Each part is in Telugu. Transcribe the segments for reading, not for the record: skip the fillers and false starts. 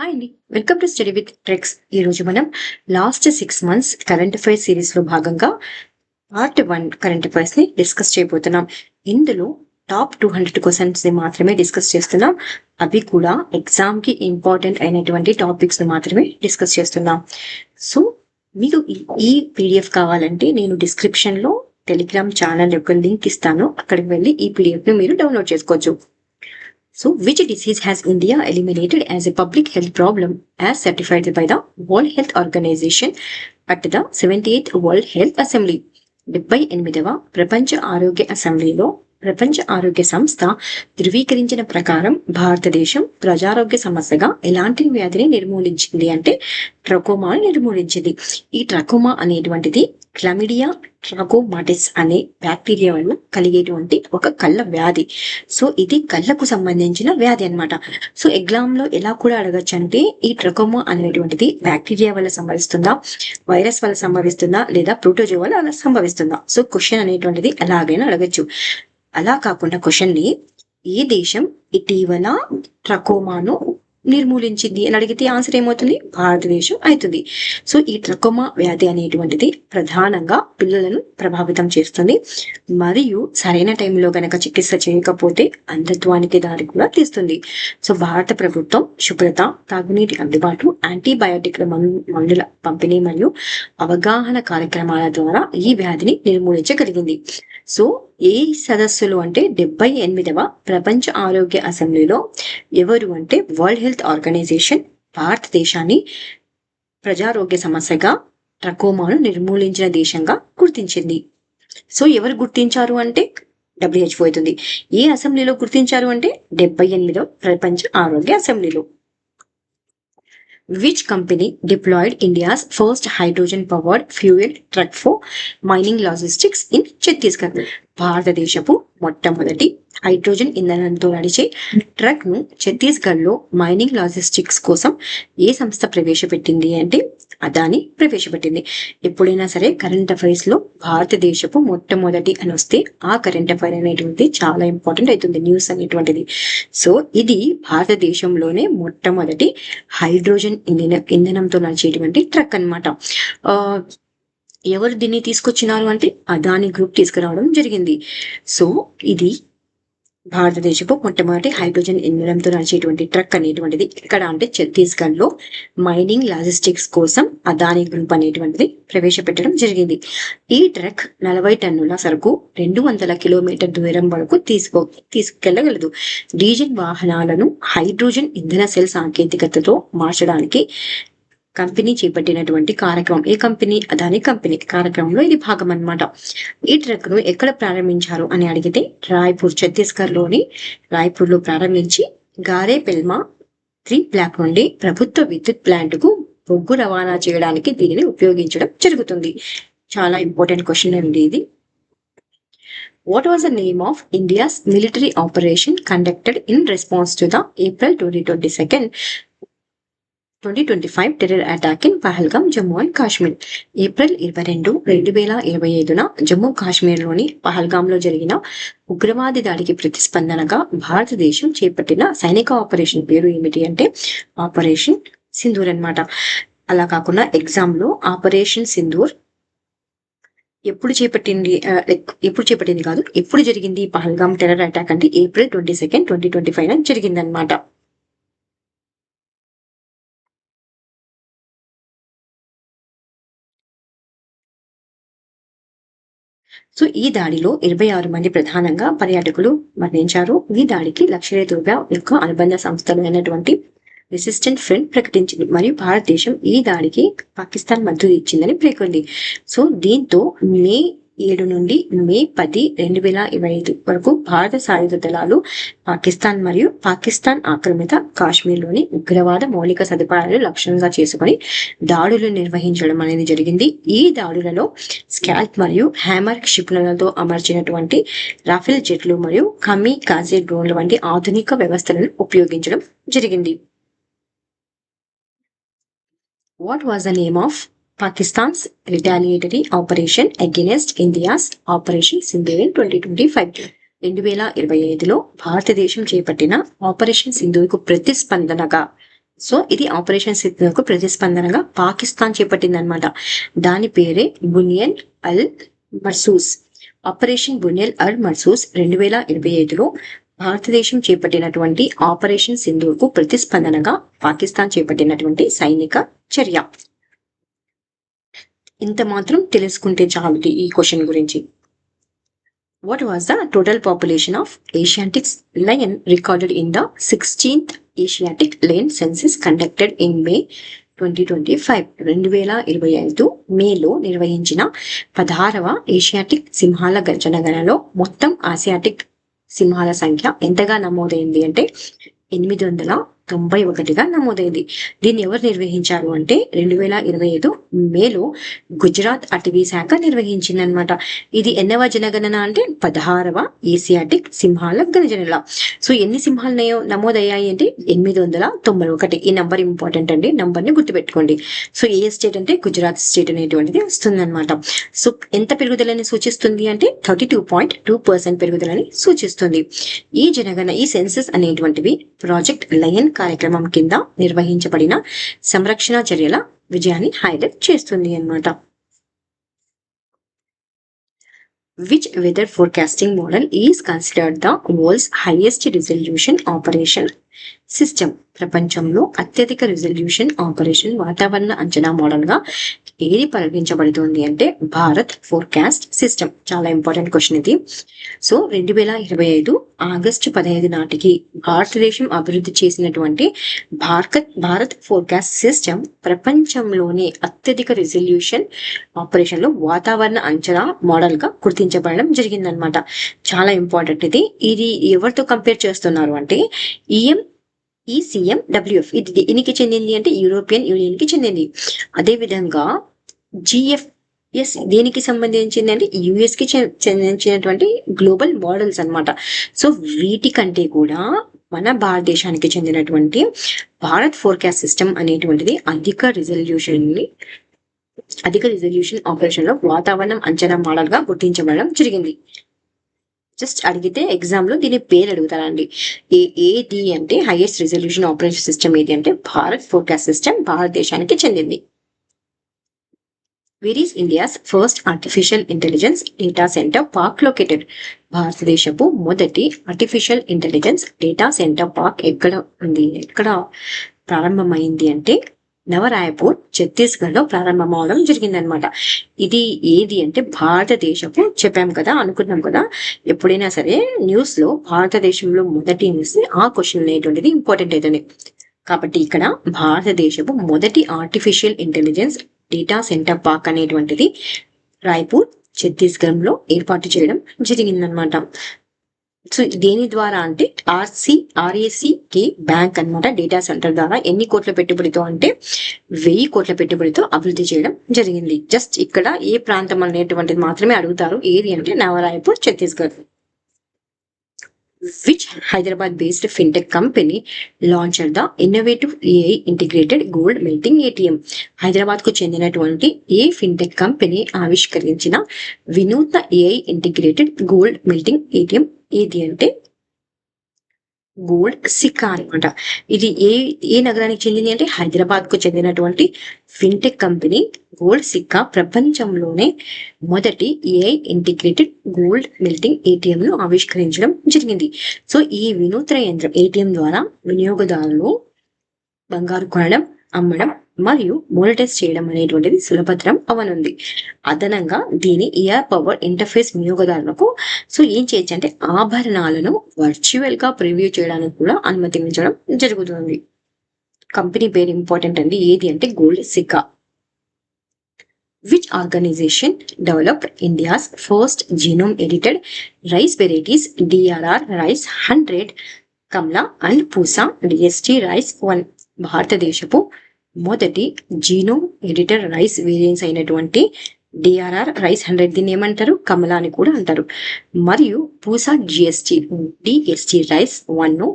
హాయ్ అండి. Welcome to study with tricks. ఈరోజు మనం లాస్ట్ 6 మంత్స్ కరెంట్ అఫైర్స్ సిరీస్లో భాగంగా పార్ట్ 1 కరెంట్ అఫైర్స్ ని డిస్కస్ చేయబోతున్నాం. ఇందులో టాప్ 200 క్వశ్చన్స్ ని మాత్రమే డిస్కస్ చేస్తున్నాం. అవి కూడా ఎగ్జామ్ కి ఇంపార్టెంట్ అయినటువంటి టాపిక్స్ ని మాత్రమే డిస్కస్ చేస్తున్నాం. సో మీకు ఈ పీడిఎఫ్ కావాలంటే నేను డిస్క్రిప్షన్ లో టెలిగ్రామ్ ఛానల్ యొక్క లింక్ ఇస్తాను. అక్కడికి వెళ్ళి ఈ పీడిఎఫ్ ని మీరు డౌన్లోడ్ చేసుకోవచ్చు. So, which disease has India eliminated as a public health problem as certified by the World Health Organization at the 78th World Health Assembly? 78వ ప్రపంచ ఆరోగ్య అసెంబ్లీలో ప్రపంచ ఆరోగ్య సంస్థ ధృవీకరించిన ప్రకారం భారతదేశం ప్రజారోగ్య సమస్యగా ఎలాంటి వ్యాధిని నిర్మూలించింది అంటే ట్రకోమాను నిర్మూలించింది. ఈ ట్రకోమా అనేటువంటిది క్లమిడియా ట్రాకోమాటిస్ అనే బ్యాక్టీరియా వల్ల కలిగేటువంటి ఒక కళ్ళ వ్యాధి. సో ఇది కళ్ళకు సంబంధించిన వ్యాధి అన్నమాట. సో ఎగ్జామ్ లో ఎలా కూడా అడగచ్చు అంటే ఈ ట్రకోమా అనేటువంటిది బ్యాక్టీరియా వల్ల సంభవిస్తుందా, వైరస్ వల్ల సంభవిస్తుందా, లేదా ప్రోటోజో వల్ల సంభవిస్తుందా? సో క్వశ్చన్ అనేటువంటిది ఎలాగైనా అడగచ్చు. అలా కాకుండా క్వశ్చన్ ని ఏ దేశం ఇటీవల ట్రకోమాను నిర్మూలించింది అని అడిగితే ఆన్సర్ ఏమవుతుంది? భారతదేశం అవుతుంది. సో ఈ ట్రకోమా వ్యాధి అనేటువంటిది ప్రధానంగా పిల్లలను ప్రభావితం చేస్తుంది మరియు సరైన టైంలో గనక చికిత్స చేయకపోతే అంధత్వానికి దారి కూడా తీస్తుంది. సో భారత ప్రభుత్వం శుభ్రత, తాగునీటి అందుబాటు, యాంటీబయాటిక్ల మందుల పంపిణీ మరియు అవగాహన కార్యక్రమాల ద్వారా ఈ వ్యాధిని నిర్మూలించగలిగింది. సో ఏ సదస్సులు అంటే 78వ ప్రపంచ ఆరోగ్య అసెంబ్లీలో ఎవరు అంటే వరల్డ్ హెల్త్ ఆర్గనైజేషన్ భారతదేశాన్ని ప్రజారోగ్య సమస్యగా ట్రకోమాను నిర్మూలించిన దేశంగా గుర్తించింది. సో ఎవరు గుర్తించారు అంటే WHO అవుతుంది. ఏ అసెంబ్లీలో గుర్తించారు అంటే 78వ ప్రపంచ ఆరోగ్య అసెంబ్లీలో. Which company deployed India's first hydrogen-powered fuel truck for mining logistics in Chhattisgarh? భారతదేశపు మొట్టమొదటి హైడ్రోజన్ ఇంధనంతో నడిచే ట్రక్ ను ఛత్తీస్గఢ్ లో మైనింగ్ లాజిస్టిక్స్ కోసం ఏ సంస్థ ప్రవేశపెట్టింది అంటే అదాని ప్రవేశపెట్టింది. ఎప్పుడైనా సరే కరెంట్ అఫైర్స్ లో భారతదేశపు మొట్టమొదటి అని వస్తే ఆ కరెంట్ అఫైర్ అనేటువంటిది చాలా ఇంపార్టెంట్ అవుతుంది, న్యూస్ అనేటువంటిది. సో ఇది భారతదేశంలోనే మొట్టమొదటి హైడ్రోజన్ ఇంధనంతో నడిచేటువంటి ట్రక్ అన్నమాట. ఎవరు దీన్ని తీసుకొచ్చినారు అంటే అదాని గ్రూప్ తీసుకురావడం జరిగింది. సో ఇది భారతదేశపు మొట్టమొదటి హైడ్రోజన్ ఇంధనంతో నడిచేటువంటి ట్రక్ అనేటువంటిది ఇక్కడ అంటే ఛత్తీస్గఢ్ లో మైనింగ్ లాజిస్టిక్స్ కోసం అదాని గ్రూప్ అనేటువంటిది ప్రవేశపెట్టడం జరిగింది. ఈ ట్రక్ 40 టన్నుల సరుకు 200 కిలోమీటర్ దూరం వరకు తీసుకెళ్లగలదు. డీజిల్ వాహనాలను హైడ్రోజన్ ఇంధన సెల్ సాంకేతికతతో మార్చడానికి కంపెనీ చేపట్టినటువంటి కార్యక్రమం. ఏ కంపెనీ? అదాని కంపెనీ కార్యక్రమంలో ఇది భాగం అన్నమాట. ఈ ట్రక్ ను ఎక్కడ ప్రారంభించారు అని అడిగితే రాయ్పూర్, ఛత్తీస్గఢ్ లోని రాయ్పూర్ లో ప్రారంభించి గారే పెల్మా 3 బ్లాక్ నుండి ప్రభుత్వ విద్యుత్ ప్లాంట్ కు బొగ్గు రవాణా చేయడానికి దీనిని ఉపయోగించడం జరుగుతుంది. చాలా ఇంపార్టెంట్ క్వశ్చన్ అండి ఇది. What was the name of India's military operation conducted in response to the April 2025 terror attack in Pahalgam, Jammu and Kashmir? April 22, 2025న జమ్మూ కాశ్మీర్ లోని పహల్గామ్ లో జరిగిన ఉగ్రవాది దాడికి ప్రతిస్పందనగా భారతదేశం చేపట్టిన సైనిక ఆపరేషన్ పేరు ఏమిటి అంటే ఆపరేషన్ సింధూర్ అన్నమాట. అలా కాకుండా ఎగ్జామ్ లో ఆపరేషన్ సింధూర్ ఎప్పుడు చేపట్టింది కాదు, ఎప్పుడు జరిగింది పహల్గామ్ టెర్రర్ అటాక్ అంటే ఏప్రిల్ 22, 2025 జరిగింది అనమాట. సో ఈ దాడిలో 26 మంది ప్రధానంగా పర్యాటకులు మరణించారు. ఈ దాడికి లష్కర్-ఏ-తోయిబా యొక్క అనుబంధ సంస్థలు అయినటువంటి రెసిస్టెంట్ ఫ్రంట్ ప్రకటించింది మరియు భారతదేశం ఈ దాడికి పాకిస్తాన్ మద్దతు ఇచ్చిందని పేర్కొంది. సో దీంతో మే 7 నుండి మే 10, 2025 వరకు భారత సాయుధ దళాలు పాకిస్తాన్ మరియు పాకిస్తాన్ ఆక్రమిత కాశ్మీర్లోని ఉగ్రవాద మౌలిక సదుపాయాలను లక్ష్యంగా చేసుకుని దాడులు నిర్వహించడం అనేది జరిగింది. ఈ దాడులలో స్కాల్ప్ మరియు హ్యామర్ క్షిపణులతో అమర్చినటువంటి రాఫెల్ జెట్లు మరియు కమీకాజే డ్రోన్ల వంటి ఆధునిక వ్యవస్థలను ఉపయోగించడం జరిగింది. What was the name of Pakistan's retaliatory operation against India's Operation Sindoor in 2025? 2025లో భారతదేశం చేపట్టిన ఆపరేషన్ సింధూర్ కు ప్రతిస్పందనగా సో ఇది ఆపరేషన్ సింధూర్కు ప్రతిస్పందనగా పాకిస్తాన్ చేపట్టింది అనమాట. దాని పేరే బునియన్ అల్ మర్సూస్. ఆపరేషన్ బునియల్ అల్ మర్సూస్ 2025లో భారతదేశం చేపట్టినటువంటి ఆపరేషన్ సింధూర్కు ప్రతిస్పందనగా పాకిస్తాన్ చేపట్టినటువంటి సైనిక చర్య. ఇంత మాత్రం తెలుసుకుంటే చాలు ఈ క్వశ్చన్ గురించి. What was the total population of Asiatic lion recorded in the 16th Asiatic Lion Census conducted in May 2025? 2025 మేలో నిర్వహించిన 16వ ఏషియాటిక్ సింహాల జనగణనలో మొత్తం ఆసియాటిక్ సింహాల సంఖ్య ఎంతగా నమోదైంది అంటే 891గా నమోదైంది. దీన్ని ఎవరు నిర్వహించారు అంటే 2025 మేలో గుజరాత్ అటవీ శాఖ నిర్వహించింది అనమాట. ఇది ఎన్నవ జనగణన అంటే 16వ ఏసియాటిక్ సింహాల గణజనల. సో ఎన్ని సింహాలు నమోదయ్యాయి అంటే 891. ఈ నంబర్ ఇంపార్టెంట్ అండి, నంబర్ ని గుర్తుపెట్టుకోండి. సో ఏ స్టేట్ అంటే గుజరాత్ స్టేట్ అనేటువంటిది వస్తుంది అనమాట. సో ఎంత పెరుగుదలని సూచిస్తుంది అంటే 32.2% పెరుగుదలని సూచిస్తుంది. ఈ సెన్సస్ అనేటువంటివి ప్రాజెక్ట్ లయన్ కార్యక్రమం కింద నిర్వహించబడిన సంరక్షణ చర్యల విజయాన్ని హైలైట్ చేస్తుంది అన్నమాట. Which weather forecasting model is considered the world's highest resolution operation system? ప్రపంచంలో అత్యధిక రిజల్యూషన్ ఆపరేషన్ వాతావరణ అంచనా మోడల్ గా ఏది పరిగణించబడుతుంది అంటే భారత్ ఫోర్కాస్ట్ సిస్టమ్. చాలా ఇంపార్టెంట్ క్వశ్చన్ ఇది. సో 2025 ఆగస్టు 15 నాటికి భారతదేశం అభివృద్ధి చేసినటువంటి భారత్ ఫోర్కాస్ట్ సిస్టమ్ ప్రపంచంలోనే అత్యధిక రిజల్యూషన్ ఆపరేషన్ లో వాతావరణ అంచనా మోడల్ గా గుర్తించబడడం జరిగిందనమాట. చాలా ఇంపార్టెంట్ ఇది. ఇది ఎవరితో కంపేర్ చేస్తున్నారు అంటే ECMWF. ఇది దీనికి చెందింది అంటే యూరోపియన్ యూనియన్ కి చెందింది. అదే విధంగా GFS దేనికి సంబంధించింది అంటే US కి చెందించినటువంటి గ్లోబల్ మోడల్స్ అన్నమాట. సో వీటికంటే కూడా మన భారతదేశానికి చెందినటువంటి భారత్ ఫోర్కాస్ట్ సిస్టమ్ అనేటువంటిది అధిక రిజల్యూషన్ ఆపరేషన్ లో వాతావరణం అంచనా మోడల్ గా గుర్తించబడడం జరిగింది. జస్ట్ అడిగితే ఎగ్జామ్ లో దీని పేరు అడుగుతారండి. ఏది అంటే హైయెస్ట్ రిజల్యూషన్ ఆపరేషన్ సిస్టమ్ ఏది అంటే భారత్ ఫోర్కాస్ట్ సిస్టమ్ భారతదేశానికి చెందింది. Where is India's first artificial intelligence data centre park located? భారతదేశపు మొదటి artificial intelligence data centre park ఎక్కడ ప్రారంభమైంది అంటే నవరాయపూర్ ఛత్తీస్గఢ్ లో ప్రారంభమవడం జరిగిందనమాట. ఇది ఏది అంటే భారతదేశపు చెప్పాం కదా, అనుకున్నాం కదా, ఎప్పుడైనా సరే న్యూస్ లో భారతదేశంలో మొదటి న్యూస్ ఆ క్వశ్చన్ అనేటువంటిది ఇంపార్టెంట్ అవుతుంది. కాబట్టి ఇక్కడ భారతదేశపు మొదటి artificial intelligence data centre park అనేటువంటిది రాయ్పూర్ ఛత్తీస్గఢ్ లో ఏర్పాటు చేయడం జరిగిందనమాట. సో దేని ద్వారా అంటే RACK బ్యాంక్ అన్నమాట. డేటా సెంటర్ ద్వారా ఎన్ని కోట్ల పెట్టుబడితో అంటే 1000 కోట్ల పెట్టుబడితో అభివృద్ధి చేయడం జరిగింది. జస్ట్ ఇక్కడ ఏ ప్రాంతం అనేటువంటిది మాత్రమే అడుగుతారు. ఏది అంటే నవరాయపూర్ Chhattisgarh. Which Hyderabad-based fintech company launched the innovative AI integrated gold melting ATM? Hyderabad కు చెందినటువంటి ఏ ఫిన్టెక్ కంపెనీ ఆవిష్కరించిన వినూత్న AI integrated gold melting ATM ఏది అంటే గోల్డ్ సిక్కా అనమాట. ఇది ఏ నగరానికి చెందింది అంటే హైదరాబాద్ కు చెందినటువంటి ఫిన్టెక్ కంపెనీ గోల్డ్ సిక్కా ప్రపంచంలోనే మొదటి AI integrated gold melting ATM ను ఆవిష్కరించడం జరిగింది. సో ఈ వినూత్న యంత్రం ATM ద్వారా వినియోగదారులు బంగారు కొనడం, అమ్మడం మరియు మోనిటైజ్ చేయడం అనేటువంటిది సులభతరం అవనుంది. అదనంగా దీని ఇయర్ పవర్ ఇంటర్ఫేస్ వినియోగదారులకు సో ఏం చేయొచ్చు అంటే ఆభరణాలను వర్చువల్ గా ప్రివ్యూ చేయడానికి కూడా అనుమతించడం జరుగుతుంది. కంపెనీ పేరు ఇంపార్టెంట్ అండి. ఏది అంటే గోల్డ్ సిక్కా. Which organization developed India's first genome-edited rice varieties DRR Rice 100, Kamla and Pusa DST Rice 1? భారతదేశపు మొదటి జీనోమ్ ఎడిటర్ రైస్ వేరియంట్స్ అయినటువంటి DRR Rice 100 దీన్ని ఏమంటారు? కమలా అని కూడా అంటారు. మరియు పూసా DST Rice 1 ను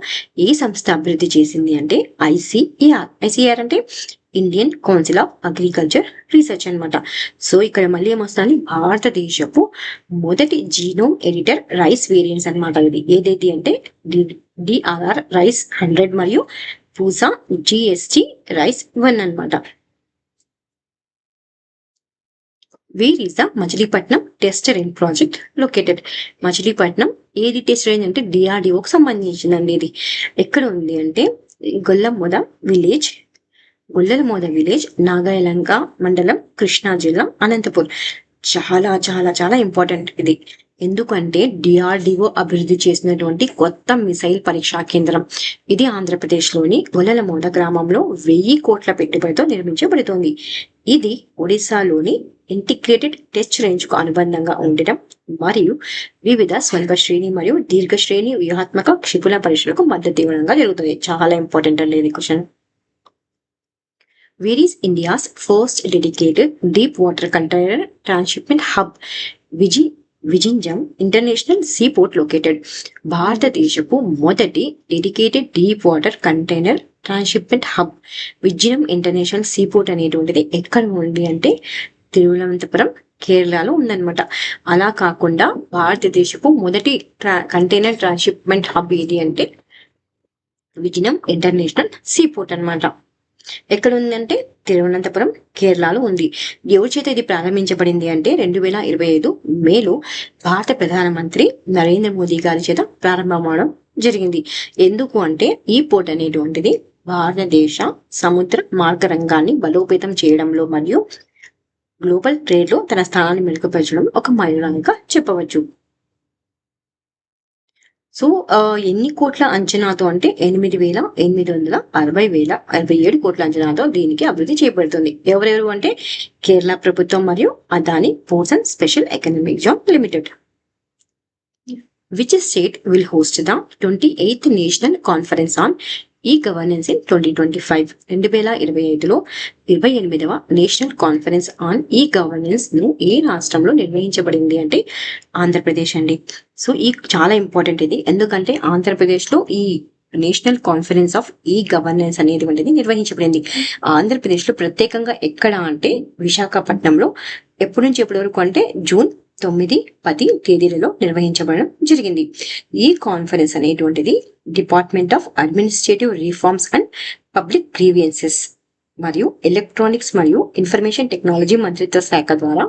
ఏ సంస్థ అభివృద్ధి చేసింది అంటే ICAR అంటే Indian council of agriculture research అనమాట. సో ఇక్కడ మళ్ళీ ఏమొస్తుంది, భారతదేశపు మొదటి జీనోమ్ ఎడిటర్ రైస్ వేరియంట్స్ అనమాట. ఇది ఏదైతే అంటే DRR Rice 100 మరియు పూసా జిఎస్టి రైస్ 1 అన్నమాట. Where is the Machilipatnam test range project located? Machilipatnam ఏది టెస్ట్ రేంజ్ అంటే డిఆర్డిఓకి సంబంధించిందండి. ఇది ఎక్కడ ఉంది అంటే గొల్లమోద విలేజ్, గొల్లలమోద విలేజ్, నాగాయలంక మండలం, కృష్ణా జిల్లా, అనంతపూర్. చాలా చాలా చాలా ఇంపార్టెంట్ ఇది. ఎందుకంటే డిఆర్డిఓ అభివృద్ధి చేసినటువంటి కొత్త మిసైల్ పరీక్షా కేంద్రం ఇది ఆంధ్రప్రదేశ్లోని గొల్లలమోద గ్రామంలో 1000 కోట్ల పెట్టుబడితో నిర్మించబడుతోంది. ఇది ఒడిశాలోని ఇంటిగ్రేటెడ్ టెస్ట్ రేంజ్ కు అనుబంధంగా ఉండటం మరియు వివిధ స్వల్ప శ్రేణి మరియు దీర్ఘ శ్రేణి వ్యూహాత్మక క్షిపణి పరీక్షలకు మద్దతు ఇవ్వడంగా జరుగుతుంది. చాలా ఇంపార్టెంట్ అండి ఇది question. Where is India's first dedicated deep water container transshipment hub? Vizhinjam international sea port located? భారతదేశపు మొదటి dedicated deep water container transshipment hub Vizhinjam international sea port అనేటువంటిది ఎక్కడ ఉంది అంటే తిరువనంతపురం, కేరళలో ఉందన్నమాట. అలా కాకుండా భారతదేశపు మొదటి కంటైనర్ ట్రాన్స్షిప్మెంట్ హబ్ ఏది అంటే విజినం ఇంటర్నేషనల్ సీ పోర్ట్ అనమాట. ఎక్కడ ఉందంటే తిరువనంతపురం, కేరళలో ఉంది. ఎవరి చేత ఇది ప్రారంభించబడింది అంటే 2025 మేలో భారత ప్రధానమంత్రి నరేంద్ర మోదీ గారి చేత ప్రారంభమవడం జరిగింది. ఎందుకు అంటే ఈ పోర్ట్ అనేటువంటిది భారతదేశ సముద్ర మార్గ రంగాన్ని బలోపేతం చేయడంలో మరియు గ్లోబల్ ట్రేడ్ లో తన స్థానాన్ని మెరుగుపరచడం ఒక మైలురాయిగా చెప్పవచ్చు. సో ఎన్ని కోట్ల అంచనాతో అంటే 8,867 కోట్ల అంచనాతో దీనికి అభివృద్ధి చేయబడుతుంది. ఎవరెవరు అంటే కేరళ ప్రభుత్వం మరియు Adani ports and special economic zone limited. Which state will host the 28th National Conference on E-Governance in 2025? 2025లో 28వ national conference on E governance ను ఏ రాష్ట్రంలో నిర్వహించబడింది అంటే ఆంధ్రప్రదేశ్ అండి. సో ఈ చాలా ఇంపార్టెంట్ ఇది. ఎందుకంటే ఆంధ్రప్రదేశ్ లో ఈ national conference of e governance అనేటువంటిది నిర్వహించబడింది. ఆంధ్రప్రదేశ్ లో ప్రత్యేకంగా ఎక్కడ అంటే విశాఖపట్నంలో. ఎప్పటి నుంచి ఎప్పటి వరకు అంటే జూన్ 9, 10 తేదీలలో నిర్వహించబడడం జరిగింది. ఈ కాన్ఫరెన్స్ అనేటువంటిది department of administrative reforms and public grievances మరియు ఎలక్ట్రానిక్స్ మరియు ఇన్ఫర్మేషన్ టెక్నాలజీ మంత్రిత్వ శాఖ ద్వారా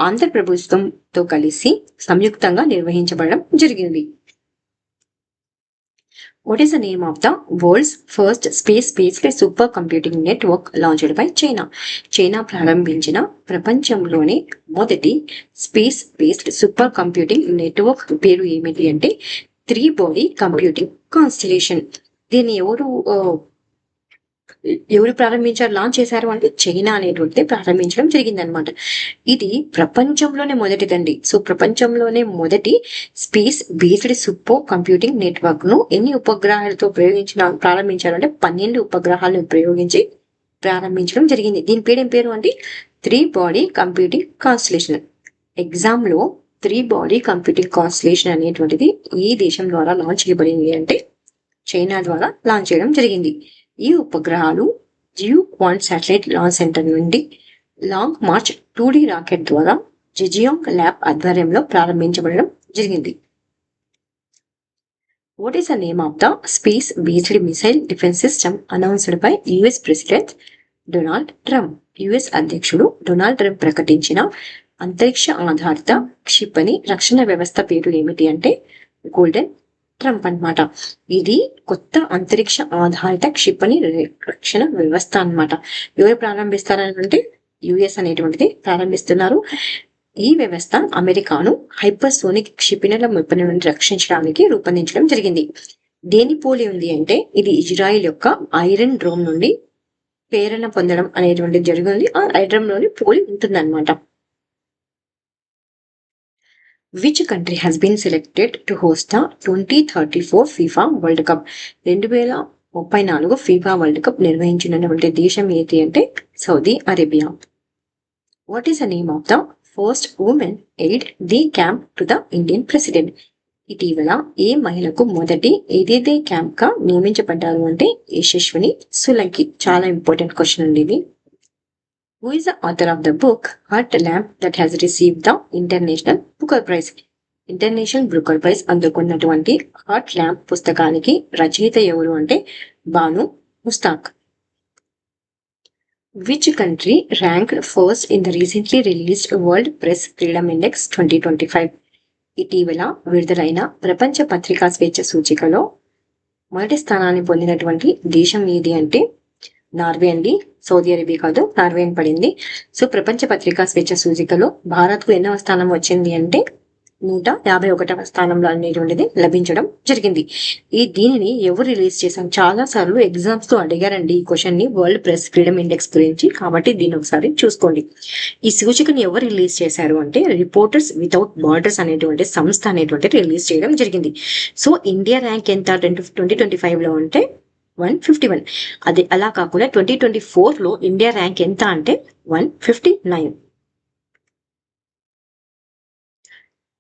ఆంధ్ర ప్రభుత్వంతో కలిసి సంయుక్తంగా నిర్వహించబడడం జరిగింది. What is the name of the world's first space-based supercomputing network launched by China? China ప్రారంభించిన ప్రపంచంలోనే మొదటి space based super computing network పేరు ఏమిటి అంటే 3 బాడీ కంప్యూటింగ్ కాన్స్టలేషన్. దీన్ని ఎవరు ప్రారంభించారు, లాంచ్ చేశారు అంటే చైనా అనేటువంటిది ప్రారంభించడం జరిగింది అనమాట. ఇది ప్రపంచంలోనే మొదటిదండి. సో ప్రపంచంలోనే మొదటి space based super computing network ను ఎన్ని ఉపగ్రహాలతో ప్రారంభించారు అంటే 12 ఉపగ్రహాలను ఉపయోగించి ప్రారంభించడం జరిగింది. దీని పేరు ఏం పేరు అంటే 3 బాడీ కంప్యూటింగ్ కాన్స్టలేషన్. ఎగ్జామ్ లో 3 బాడీ కంప్యూటింగ్ కాన్స్టలేషన్ అనేటువంటిది ఈ దేశం ద్వారా లాంచ్ చేయబడింది అంటే చైనా ద్వారా లాంచ్ చేయడం జరిగింది. ఈ ఉపగ్రహాలు Jiuquan satellite launch centre నుండి లాంగ్ మార్చ్ 2D రాకెట్ ద్వారా జెజియాంగ్ ల్యాబ్ ఆధ్వర్యంలో ప్రారంభించబడడం జరిగింది. What is the name of the space based missile defence system announced by US president Donald Trump? US అధ్యక్షుడు డొనాల్డ్ ట్రంప్ ప్రకటించిన అంతరిక్ష ఆధారిత క్షిపణి రక్షణ వ్యవస్థ పేరు ఏమిటి అంటే గోల్డెన్ ట్రంప్ అన్నమాట. ఇది కొత్త అంతరిక్ష ఆధారిత క్షిపణి రక్షణ వ్యవస్థ అన్నమాట. ఎవరు ప్రారంభిస్తారంటే యుఎస్ అనేటువంటిది ప్రారంభిస్తున్నారు. ఈ వ్యవస్థ అమెరికాను హైపర్సోనిక్ క్షిపణుల ముప్పని నుండి రక్షించడానికి రూపొందించడం జరిగింది. దేని పోలి ఉంది అంటే ఇది ఇజ్రాయిల్ యొక్క ఐరన్ డ్రోమ్ నుండి ప్రేరణ పొందడం అనేటువంటిది జరిగింది. ఆ ఐరన్ లోని పోలి ఉంటుంది అనమాట. Which country has been selected to host the 2034 FIFA World Cup? 2034 FIFA World Cup నిర్వహించినటువంటి దేశం ఏది అంటే Saudi Arabia. What is the name of the first woman aide de camp to the Indian President? ఇటీవల ఏ మహిళకు మొదటి ఏదైతే క్యాంప్ గా నియమించబడ్డారు అంటే యశస్విని సులంకి. చాలా ఇంపార్టెంట్ క్వశ్చన్ అండి ఇది. Who is the author of the book Hot Lamp that has received the International Booker Prize? International Booker Prize అందుకున్నటువంటి హాట్ ల్యాంప్ పుస్తకానికి రచయిత ఎవరు అంటే Bhanu Mushtaq. Which country ranked first in the recently released World Press Freedom Index 2025? ఇటీవల విడుదలైన ప్రపంచ పత్రికా స్వేచ్ఛ సూచికలో మొదటి స్థానాన్ని పొందినటువంటి దేశం ఏది అంటే నార్వే అండి. సౌదీ అరేబియా కాదు, నార్వే అని పడింది. సో ప్రపంచ పత్రికా స్వేచ్ఛ సూచికలో భారత్కు ఎన్నవ స్థానం వచ్చింది అంటే 151వ స్థానంలో అనేటువంటిది లభించడం జరిగింది. దీనిని ఎవరు రిలీజ్ చేశారు? చాలా సార్లు ఎగ్జామ్స్ తో అడిగారండి ఈ క్వశ్చన్ ని, వరల్డ్ ప్రెస్ ఫ్రీడమ్ ఇండెక్స్ గురించి. కాబట్టి దీన్ని ఒకసారి చూసుకోండి. ఈ సూచికను ఎవరు రిలీజ్ చేశారు అంటే రిపోర్టర్స్ వితౌట్ బార్డర్స్ అనేటువంటి సంస్థ అనేటువంటిది రిలీజ్ చేయడం జరిగింది. సో ఇండియా ర్యాంక్ ఎంత 2025 లో అంటే 151. అది అలా కాకుండా 2024 లో ఇండియా ర్యాంక్ ఎంత అంటే 159.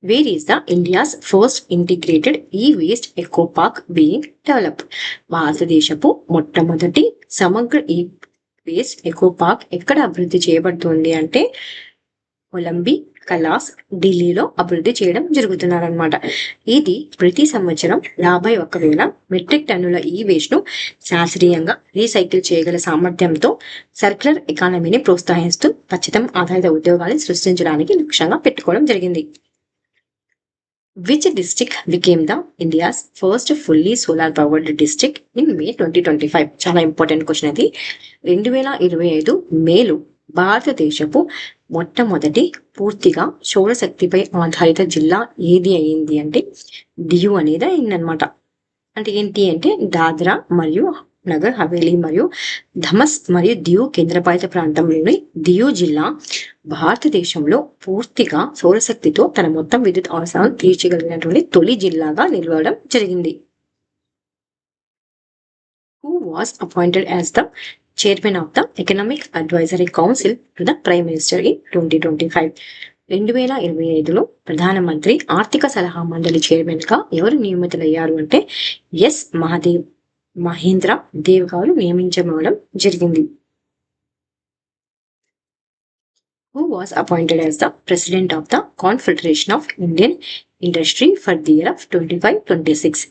Where is the India's first integrated e-waste eco park being developed? భారతదేశపు మొట్టమొదటి సమగ్ర ఈ వేస్ట్ ఎకో పార్క్ ఎక్కడ అభివృద్ధి చేయబడుతుంది అంటే కొలంబి కలాస్ ఢిల్లీలో అభివృద్ధి చేయడం జరుగుతున్నారనమాట. ఇది ప్రతి సంవత్సరం 51,000 మెట్రిక్ టన్నుల ఈ వేస్ట్ ను శాస్త్రీయంగా రీసైకిల్ చేయగల సామర్థ్యంతో సర్క్యులర్ ఎకానమీని ప్రోత్సహిస్తూ ఖచ్చితం ఆధారిత ఉద్యోగాలను సృష్టించడానికి లక్ష్యంగా పెట్టుకోవడం జరిగింది. Which district became the India's first fully solar powered district in May 2025? చాలా ఇంపార్టెంట్ క్వశ్చన్ అది. 2025 మేలో భారతదేశపు మొట్టమొదటి పూర్తిగా సౌరశక్తిపై ఆధారిత జిల్లా ఏది అయింది అంటే డియు అనేది అయిందనమాట. అంటే ఏంటి అంటే దాద్రా మరియు నగర్ హవేలీ మరియు ధమస్ మరియు దియు కేంద్రపాలిత ప్రాంతంలోని దియు జిల్లా భారతదేశంలో పూర్తిగా సౌరశక్తితో తన మొత్తం విద్యుత్ అవసరాలను తీర్చగలిగినటువంటి తొలి జిల్లాగా నిలవడం జరిగింది. Who was appointed as the chairman of the Economic Advisory Council to the Prime Minister in 2025? 2025లో ప్రధానమంత్రి ఆర్థిక సలహా మండలి చైర్మన్ గా ఎవరు నియమితులయ్యారు అంటే ఎస్ మహేంద్ర దేవ్ గారు నియమించబడడం జరిగింది. Who was appointed as the President of the Confederation of Indian Industry for the year of 25-26?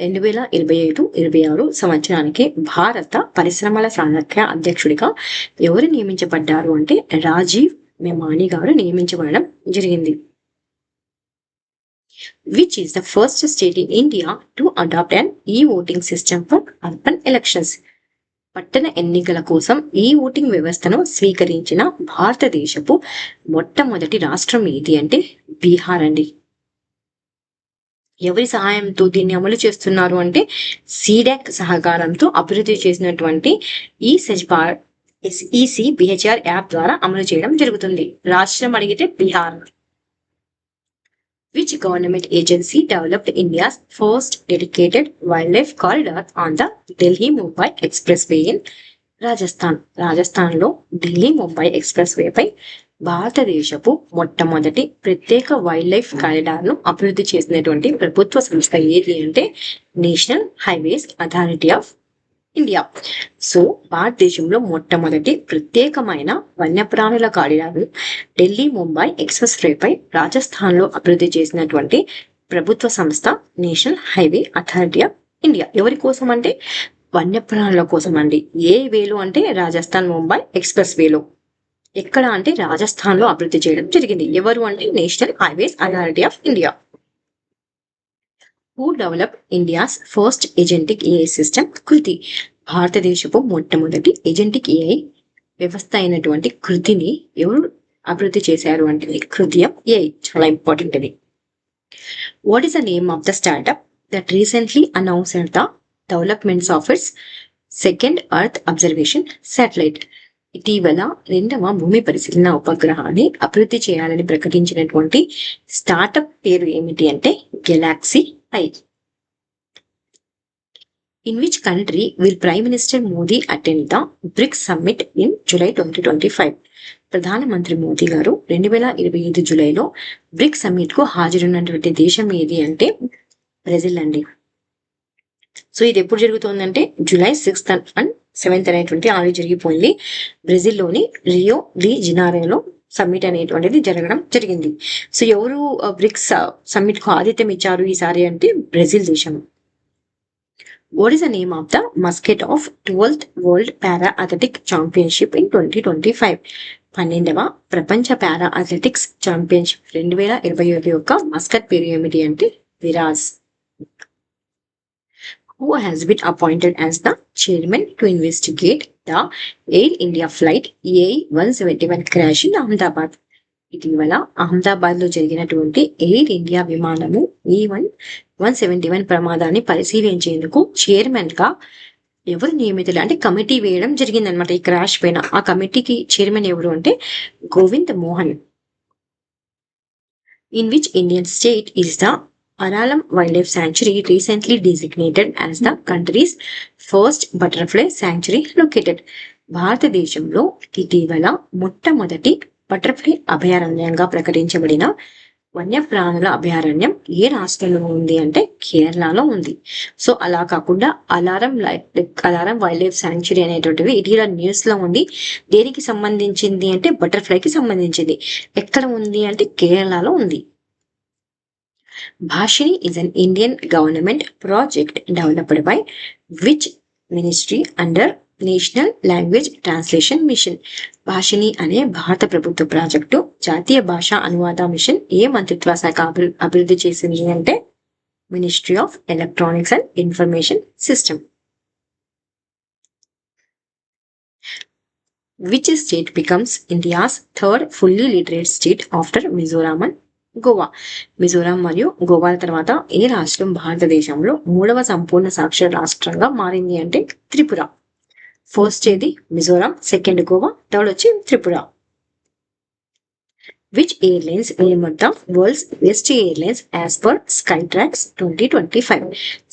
2025-26 సంవత్సరానికి భారత పరిశ్రమల సంఘ అధ్యక్షుడిగా ఎవరు నియమించబడ్డారు అంటే రాజీవ్ మెమాని గారు నియమించబడడం జరిగింది. Which is the first state in India to adopt an e-voting system for urban elections? పట్టణ ఎన్నికల కోసం ఈ ఓటింగ్ వ్యవస్థను స్వీకరించిన భారతదేశపు మొట్టమొదటి రాష్ట్రం ఏది అంటే బీహార్ అండి. ఎవరి సహాయంతో దీన్ని అమలు చేస్తున్నారు అంటే సీడాక్ సహకారంతో అభివృద్ధి చేసినటువంటి ఈసీబిహెచ్ఆర్ యాప్ ద్వారా అమలు చేయడం జరుగుతుంది. రాష్ట్రం అడిగితే Bihar. Which government agency developed India's first dedicated wildlife corridor on the Delhi-Mumbai Expressway in Rajasthan? రాజస్థాన్లో ఢిల్లీ-ముంబై ఎక్స్ప్రెస్ వేపై భారతదేశపు మొట్టమొదటి ప్రత్యేక వైల్డ్ లైఫ్ కారిడార్ ను అభివృద్ధి చేసినటువంటి ప్రభుత్వ సంస్థ ఏది అంటే national highways authority of India. So భారతదేశంలో మొట్టమొదటి ప్రత్యేకమైన వన్యప్రాణుల కారిడార్ ఢిల్లీ ముంబై ఎక్స్ప్రెస్ వేపై రాజస్థాన్ లో అభివృద్ధి చేసినటువంటి ప్రభుత్వ సంస్థ national highway authority of India. ఎవరి కోసం అంటే వన్యప్రాణుల కోసం అండి. ఏ వేలో అంటే రాజస్థాన్ ముంబై ఎక్స్ప్రెస్ వేలో. ఎక్కడ అంటే రాజస్థాన్ లో అభివృద్ధి చేయడం జరిగింది. ఎవరు అంటే national highways authority of India. Who developed India's first agentic AI system? కృతి. భారతదేశపు మొట్టమొదటి ఏజెంటిక్ ఏఐ వ్యవస్థ అయినటువంటి కృతిని ఎవరు అభివృద్ధి చేశారు అంటే కృతియం ఏఐ. చాలా ఇంపార్టెంట్ ఇది. What is the name of the startup that recently announced the developments of it's second earth observation satellite? ఇటీవల 2వ భూమి పరిశీలన ఉపగ్రహాన్ని అభివృద్ధి చేయాలని ప్రకటించినటువంటి స్టార్ట్అప్ పేరు ఏమిటి అంటే Galaxy I. In which country will Prime Minister Modi attend the BRICS Summit in July 2025? ప్రధానమంత్రి మోదీ గారు 2025 జూలైలో బ్రిక్స్ సమ్మిట్ కు హాజరున్నటువంటి దేశం ఏది అంటే బ్రెజిల్ అండి. సో ఇది ఎప్పుడు జరుగుతుందంటే జూలై 6th and 7th అనేటువంటి ఆల్రెడీ జరిగిపోయింది. బ్రెజిల్లోని రియో డి జెనైరోలో సమ్మిట్ అనేటువంటిది జరగడం జరిగింది. సో ఎవరు బ్రిక్స్ సమ్మిట్ కు ఆతిథ్యం ఇచ్చారు ఈసారి అంటే బ్రెజిల్ దేశం. What is the name of the mascot of 12th world para athletic championship in 2025? 12వ ప్రపంచ పారా అథ్లెటిక్స్ ఛాంపియన్షిప్ 2025 యొక్క మస్కట్ పేరు ఏమిటి అంటే Viraj. Who has been appointed as the chairman to investigate the Air India flight EI-171 crash in Ahmedabad? ఇటీవల అహ్మదాబాద్ లో జరిగినటువంటి ఎయిర్ ఇండియా విమానము E171 ప్రమాదాన్ని పరిశీలించేందుకు చైర్మన్ గా ఎవరు నియమితులు అంటే కమిటీ వేయడం జరిగిందనమాట ఈ క్రాష్ పైన. ఆ కమిటీకి చైర్మన్ ఎవరు అంటే Govind Mohan. In which Indian state is the Aralam Wildlife Sanctuary recently designated as the country's first butterfly sanctuary located? భారతదేశంలో ఇటీవల మొట్టమొదటి బటర్ఫ్లై అభయారణ్యంగా ప్రకటించబడిన వన్యప్రాణుల అభయారణ్యం ఏ రాష్ట్రంలో ఉంది అంటే కేరళలో ఉంది. సో అలా కాకుండా అలారం వైల్డ్ లైఫ్ శాంక్చురీ అనేటువంటివి ఇటీవల న్యూస్ లో ఉంది. దేనికి సంబంధించింది అంటే బటర్ఫ్లైకి సంబంధించింది. ఎక్కడ ఉంది అంటే కేరళలో ఉంది. Bhashini is an Indian government project developed by which ministry under National Language Translation Mission? Bhashini అనే భారత ప్రభుత్వ ప్రాజెక్టు జాతీయ భాషా అనువాద మిషన్ ఏ మంత్రిత్వ శాఖ అభివృద్ధి చేసింది అంటే ministry of electronics and information system. Which state becomes India's third fully literate state after Mizoram and Goa? Mizoram మరియు గోవాల తర్వాత ఏ రాష్ట్రం భారతదేశంలో 3వ సంపూర్ణ సాక్షర రాష్ట్రంగా మారింది అంటే త్రిపుర. ఫస్ట్ ఏది మిజోరాం, సెకండ్ గోవా, థర్డ్ వచ్చి Tripura. Which airlines named the world's best airlines as per Skytrax 2025?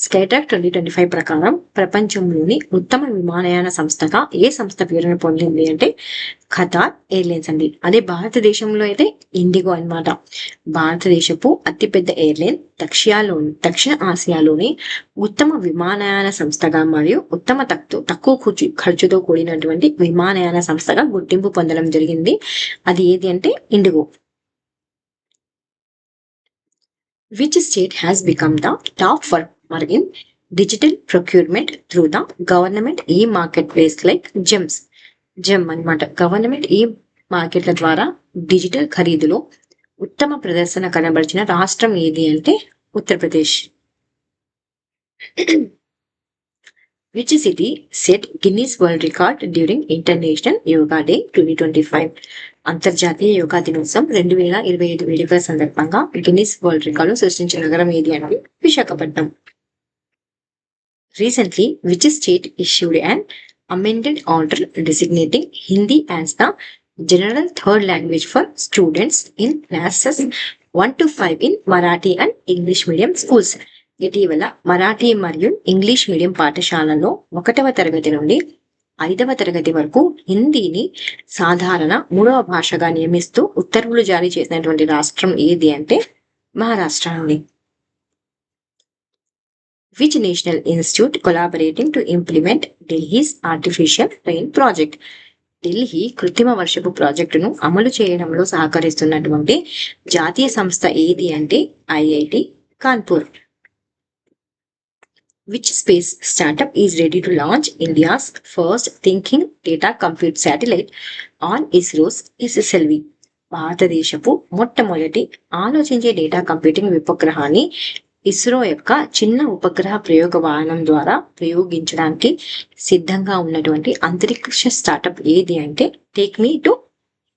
Skytrax 2025 ప్రకారం ప్రపంచంలోని ఉత్తమ విమానయాన సంస్థగా ఏ సంస్థ పేరును పొందింది అంటే ఖతార్ ఎయిర్లైన్స్ అండి. అదే భారతదేశంలో అయితే ఇండిగో అన్నమాట. భారతదేశపు అతిపెద్ద ఎయిర్లైన్ దక్షిణ ఆసియాలోని ఉత్తమ విమానయాన సంస్థగా మరియు ఉత్తమ తక్కువ ఖర్చుతో కూడినటువంటి విమానయాన సంస్థగా గుర్తింపు పొందడం జరిగింది. అది ఏది అంటే IndiGo. Which state has become the top performer in digital procurement through the government e-marketplace like GEMS? GEM అన్నమాట. గవర్నమెంట్ ఈ మార్కెట్ల ద్వారా డిజిటల్ ఖరీదులో ఉత్తమ ప్రదర్శన కనబరిచిన రాష్ట్రం ఏది అంటే Uttar Pradesh. Which city set Guinness World Record during International Yoga Day 2025? అంతర్జాతీయ యోగా దినోత్సవం 2025 వేడుకల సందర్భంగా గిన్నిస్ వరల్డ్ రికార్డు సృష్టించిన నగరం ఏది అంటే Visakhapatnam. Recently, which state issued an amended order designating Hindi as the general third language for students in classes 1 to 5 in Marathi and English medium schools? ఇటీవల మరాఠీ మరియు ఇంగ్లీష్ మీడియం పాఠశాలలో 1వ తరగతి నుండి 5వ తరగతి వరకు హిందీని సాధారణ 3వ భాషగా నియమిస్తూ ఉత్తర్వులు జారీ చేసినటువంటి రాష్ట్రం ఏది అంటే మహారాష్ట్ర నుండి. Which national institute collaborating to implement Delhi's artificial rain project? Delhi కృత్రిమ వర్షపు ప్రాజెక్టును అమలు చేయడంలో సహకరిస్తున్నటువంటి జాతీయ సంస్థ ఏది అంటే IIT Kanpur. Which space startup is ready to launch India's first thinking data compute satellite on ISRO's SSLV? భారతదేశపు మొట్టమొదటి ఆలోచించే డేటా కంప్యూటింగ్ ఉపగ్రహాన్ని ఇస్రో యొక్క చిన్న ఉపగ్రహ ప్రయోగ వాహనం ద్వారా ప్రయోగించడానికి సిద్ధంగా ఉన్నటువంటి అంతరిక్ష స్టార్టప్ ఏది అంటే take me to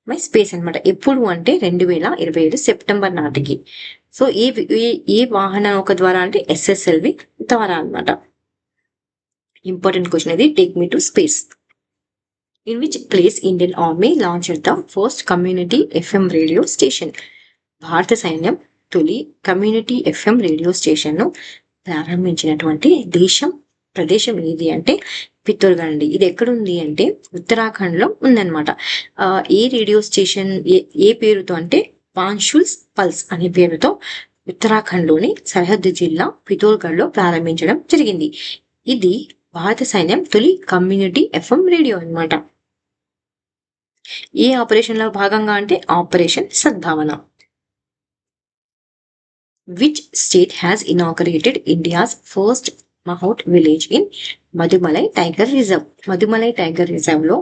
my space అన్నమాట. ఎప్పుడు అంటే 2025 సెప్టెంబర్ నాటికి. సో ఏ వాహన నౌక ద్వారా అంటే ఎస్ఎస్ఎల్వి ద్వారా అన్నమాట. ఇంపార్టెంట్ క్వశ్చన్ ఇది, take me to space. In which place Indian army launched the first community FM radio station? భారత సైన్యం తొలి కమ్యూనిటీ ఎఫ్ఎం రేడియో స్టేషన్ ను ప్రారంభించినటువంటి ప్రదేశం ఏది అంటే పిత్తోర్గఢ్ అండి. ఇది ఎక్కడుంది అంటే ఉత్తరాఖండ్ లో ఉందన్నమాట. ఏ రేడియో స్టేషన్ ఏ పేరుతో అంటే పాన్షుల్స్ పల్స్ అనే పేరుతో ఉత్తరాఖండ్ లోని సరిహద్దు జిల్లా పితోర్గఢ్ లో ప్రారంభించడం జరిగింది. ఇది భారత సైన్యం తొలి కమ్యూనిటీ ఎఫ్ఎం రేడియో అన్నమాట. ఏ ఆపరేషన్ లో భాగంగా అంటే operation Sadbhavana. Which state has inaugurated India's first mahout village in Mudumalai tiger reserve. Mudumalai tiger reserve లో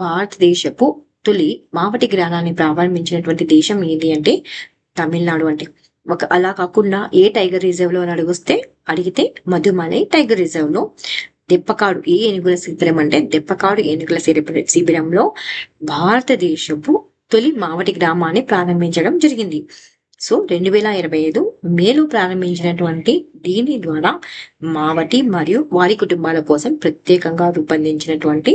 భారతదేశపు తొలి మావటి గ్రామాన్ని ప్రారంభించినటువంటి దేశం ఏది అంటే తమిళనాడు. అంటే అలా కాకుండా ఏ టైగర్ రిజర్వ్ లో అని అడిగితే మధుమలై టైగర్ రిజర్వ్ లో దెప్పకాడు ఏ ఏనుగుల శిబిరం అంటే దెప్పకాడు ఏనుగుల శిబిరంలో భారతదేశపు తొలి మావటి గ్రామాన్ని ప్రారంభించడం జరిగింది. సో 2025 మేలో ప్రారంభించినటువంటి దీని ద్వారా మావటి మరియు వారి కుటుంబాల కోసం ప్రత్యేకంగా రూపొందించినటువంటి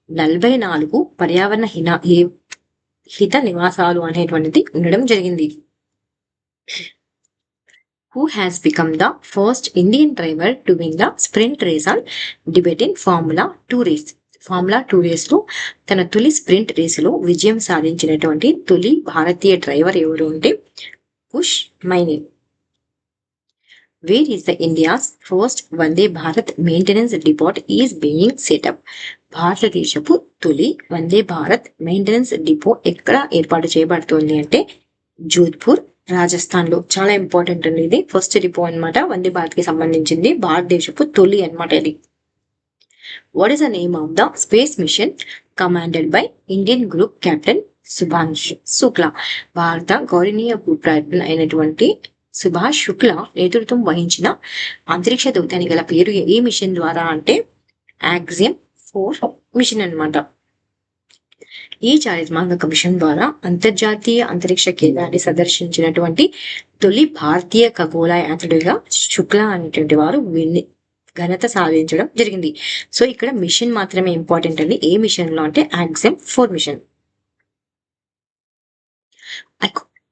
44 పర్యావరణ హిత నివాసాలు అనేటువంటిది ఉండడం జరిగింది. Who has become the first Indian driver to win the sprint race on Tibetan Formula 2 race? Formula 2 race లో తన తొలి స్ప్రింట్ రేసులో విజయం సాధించినటువంటి తొలి భారతీయ డ్రైవర్ ఎవరు అంటే push Maine. Where is the India's first Vande Bharat maintenance depot is being setup? భారతదేశపు తొలి వందే భారత్ మెయింటెనెన్స్ డిపో ఎక్కడ ఏర్పాటు చేయబడుతోంది అంటే జోధ్పూర్, రాజస్థాన్ లో. చాలా ఇంపార్టెంట్ అండి ఇది. ఫస్ట్ డిపో అనమాట, వందే భారత్ కి సంబంధించింది, భారతదేశపు తొలి అనమాట ఇది. What is the name of the space machine commanded by Indian group captain Subhash Shukla? భారత గౌరవనీయ భూప్రధాని అయినటువంటి సుభాష్ శుక్లా నేతృత్వం వహించిన అంతరిక్ష దౌత్యానికి గల పేరు ఏ మిషన్ ద్వారా అంటే యాక్సియం 4 మిషన్ అనమాట. ఈ చారిత్రాత్మక మిషన్ ద్వారా అంతర్జాతీయ అంతరిక్ష కేంద్రాన్ని సందర్శించినటువంటి తొలి భారతీయ ఖగోళ యాత్రికుడిగా శుక్లా అనేటువంటి వారు ఘనత సాధించడం జరిగింది. సో ఇక్కడ మిషన్ మాత్రమే ఇంపార్టెంట్ అండి. ఏ మిషన్ లో అంటే axiom 4 mission.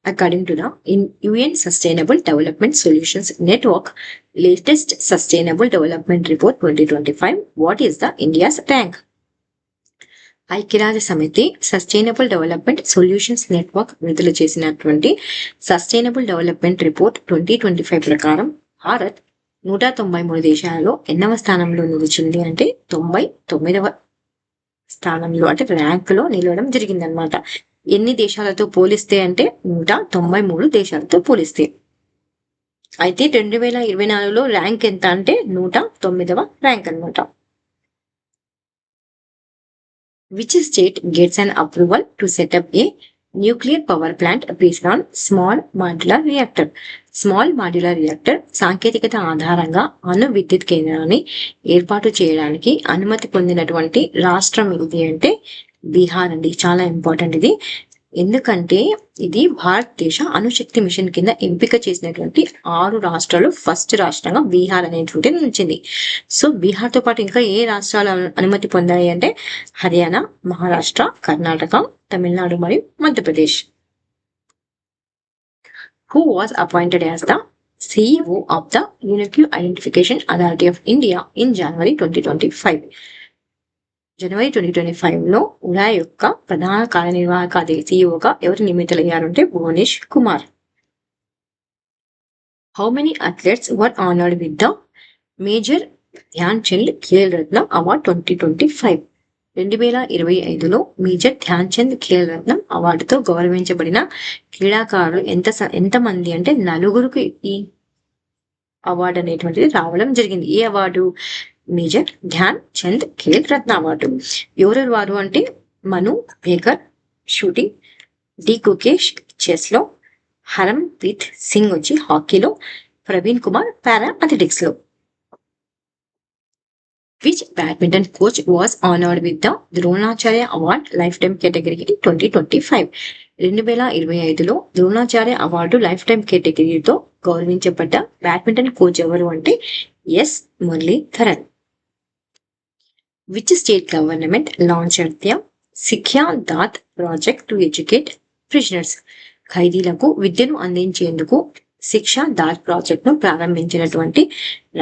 According to the UN Sustainable Development Solutions Network latest Sustainable Development Report 2025, what is the India's rank? ఐక్యరాజ్య సమితి సస్టైనబుల్ డెవలప్మెంట్ సొల్యూషన్స్ నెట్వర్క్ విడుదల చేసినటువంటి సస్టైనబుల్ డెవలప్మెంట్ రిపోర్ట్ 2025 ప్రకారం భారత్ 193 దేశాలలో ఎన్నవ స్థానంలో నిలిచింది అంటే 99వ స్థానంలో, అంటే ర్యాంక్ లో నిలవడం జరిగిందనమాట. ఎన్ని దేశాలతో పోలిస్తే అంటే 193 దేశాలతో పోలిస్తే. అయితే 2024లో ర్యాంక్ ఎంత అంటే 109వ ర్యాంక్ అనమాట. Which state gets an approval to set up a nuclear power plant based on small modular reactor? Small modular reactor సాంకేతికత ఆధారంగా అణు విద్యుత్ కేంద్రాన్ని ఏర్పాటు చేయడానికి అనుమతి పొందినటువంటి రాష్ట్రం ఇది అంటే బీహార్ అండి. చాలా ఇంపార్టెంట్ ఇది. ఎందుకంటే ఇది భారతదేశ అణుశక్తి మిషన్ కింద ఎంపిక చేసినటువంటి 6 రాష్ట్రాలు ఫస్ట్ రాష్ట్రంగా బీహార్ అనేటువంటి నిలిచింది. సో బీహార్ తో పాటు ఇంకా ఏ రాష్ట్రాలు అనుమతి పొందాయి అంటే హర్యానా, మహారాష్ట్ర, కర్ణాటక, తమిళనాడు మరియు Madhya Pradesh. Who was appointed as the CEO of the Unique Identification Authority of India in January 2025? జనవరి 2025లో ఉడా యొక్క ప్రధాన కార్యనిర్వాహక సీఈఓగా ఎవరు నియమితులయ్యారంటే Bhuvanesh Kumar. How many athletes were honored with the Major Dhyan Chand Khel Ratna Award 2025? 2025లో మేజర్ ధ్యాన్ చంద్ ఖేల్ రత్నం అవార్డుతో గౌరవించబడిన క్రీడాకారులు ఎంతమంది అంటే 4కి ఈ అవార్డు అనేటువంటిది రావడం జరిగింది. ఏ అవార్డు? Major Dhyan Chand Khel Ratna award. ఎవరెవరు వారు అంటే Manu Bhaker shooting, D Gukesh chess లో, హరమ్ప్రీత్ సింగ్ వచ్చి హాకీలో, ప్రవీణ్ కుమార్ పారా అథ్లెటిక్స్ లో. Which badminton coach was honored with the Dronacharya Award Lifetime Category in 2025? 2025లో ద్రోణాచార్య అవార్డు లైఫ్ టైమ్ కేటగిరీతో గౌరవించబడ్డ బ్యాడ్మింటన్ కోచ్ ఎవరు అంటే S Muralidharan. Which state government launched the Sikhya Dat project to educate prisoners? ఖైదీలకు విద్యను అందించేందుకు శిక్షా దాత్ ప్రాజెక్ట్ ను ప్రారంభించినటువంటి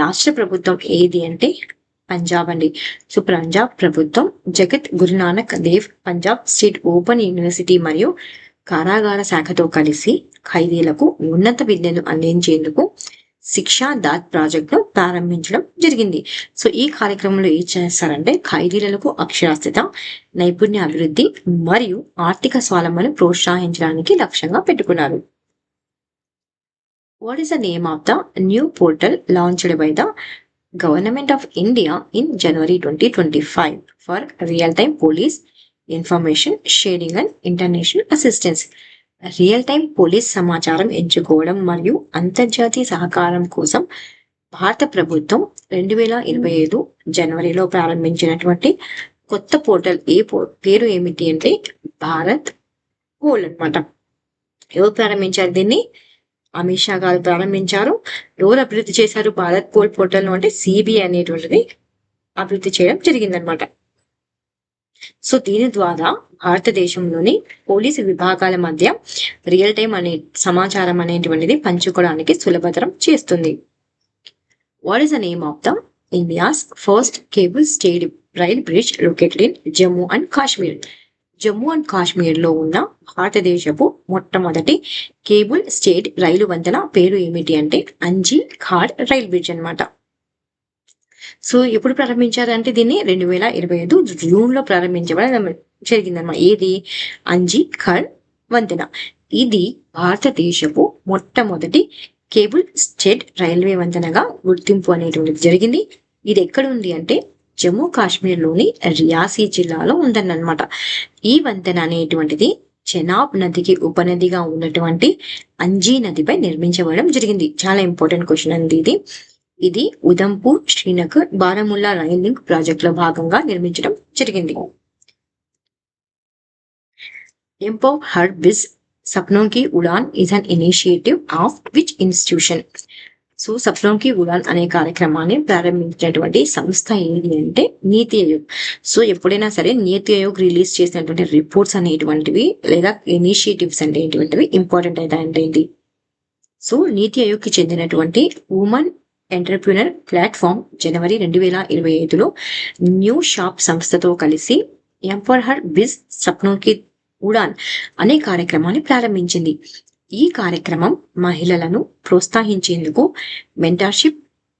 రాష్ట్ర ప్రభుత్వం ఏది అంటే పంజాబ్ అండి. సో పంజాబ్ ప్రభుత్వం Jagat Guru Nanak Dev Punjab state open university మరియు కారాగార శాఖతో కలిసి ఖైదీలకు ఉన్నత విద్యను అందించేందుకు శిక్షా దాత్ ప్రాజెక్ట్ ను ప్రారంభించడం జరిగింది. సో ఈ కార్యక్రమంలో ఏం చేస్తారంటే ఖైదీలకు అక్షరాస్యత, నైపుణ్య అభివృద్ధి మరియు ఆర్థిక స్వావలంబనను ప్రోత్సహించడానికి లక్ష్యంగా పెట్టుకున్నారు. What is the name of the new portal launched by the Government of India in January 2025 for real-time police information sharing and international assistance. Real time police సమాచారం ఎంచుకోవడం మరియు అంతర్జాతీయ సహకారం కోసం భారత ప్రభుత్వం 2025 జనవరిలో ప్రారంభించినటువంటి కొత్త పోర్టల్ పేరు ఏమిటి అంటే భారత్ పోల్ అన్నమాట. ఎవరు ప్రారంభించారు దీన్ని? అమిత్ షా గారు ప్రారంభించారు. ఎవరు అభివృద్ధి చేశారు భారత్ పోల్ పోర్టల్ అంటే సిబిఐ అనేటువంటిది అభివృద్ధి చేయడం జరిగిందనమాట. సో దీని ద్వారా భారతదేశంలోని పోలీసు విభాగాల మధ్య రియల్ టైం అనే సమాచారం అనేటువంటిది పంచుకోవడానికి సులభతరం చేస్తుంది. What is the name of the India's first cable stayed rail bridge located in Jammu and Kashmir? Jammu and Kashmir లో ఉన్న భారతదేశపు మొట్టమొదటి కేబుల్ స్టేడ్ రైలు వంతెన పేరు ఏమిటి అంటే అంజీ ఘాట్ రైల్ బ్రిడ్జ్ అన్నమాట. సో ఎప్పుడు ప్రారంభించారంటే దీన్ని 2025 జూన్ లో ప్రారంభించబడడం జరిగిందన్నమాట. ఏది? అంజీ ఘాట్ వంతెన. ఇది భారతదేశపు మొట్టమొదటి కేబుల్ స్టేడ్ రైల్వే వంతెనగా గుర్తింపు అనేటువంటిది జరిగింది. ఇది ఎక్కడ ఉంది అంటే జమ్మూ కాశ్మీర్ లోని రియాసీ జిల్లాలో ఉందన్నమాట. ఈ వంతెన అనేటువంటిది చెనాబ్ నదికి ఉపనదిగా ఉన్నటువంటి అంజీ నదిపై నిర్మించబడడం జరిగింది. చాలా ఇంపార్టెంట్ క్వశ్చన్ అండి ఇది. ఇది Udhampur, Srinagar, Baramulla rail link project లో భాగంగా నిర్మించడం జరిగింది. Empower her biz Sapnon ki Udaan is an initiative of which institution? So Sapnon ki Udaan అనే కార్యక్రమాన్ని ప్రారంభించినటువంటి సంస్థ ఏది అంటే నీతి ఆయోగ్. సో ఎప్పుడైనా సరే నీతి ఆయోగ్ రిలీజ్ చేసినటువంటి రిపోర్ట్స్ అనేటువంటివి లేదా ఇనిషియేటివ్స్ అనేటువంటివి ఇంపార్టెంట్ అవుతాయండి. సో నీతి ఆయోగ్ కి చెందినటువంటి ఉమెన్ ఎంటర్ప్రినర్ ప్లాట్ఫామ్ జనవరి 2025లో న్యూ షాప్ సంస్థతో కలిసి empower her biz Sapnon ki Udaan అనే కార్యక్రమాన్ని ప్రారంభించింది. ఈ కార్యక్రమం మహిళలను ప్రోత్సహించేందుకు మెంటర్షిప్,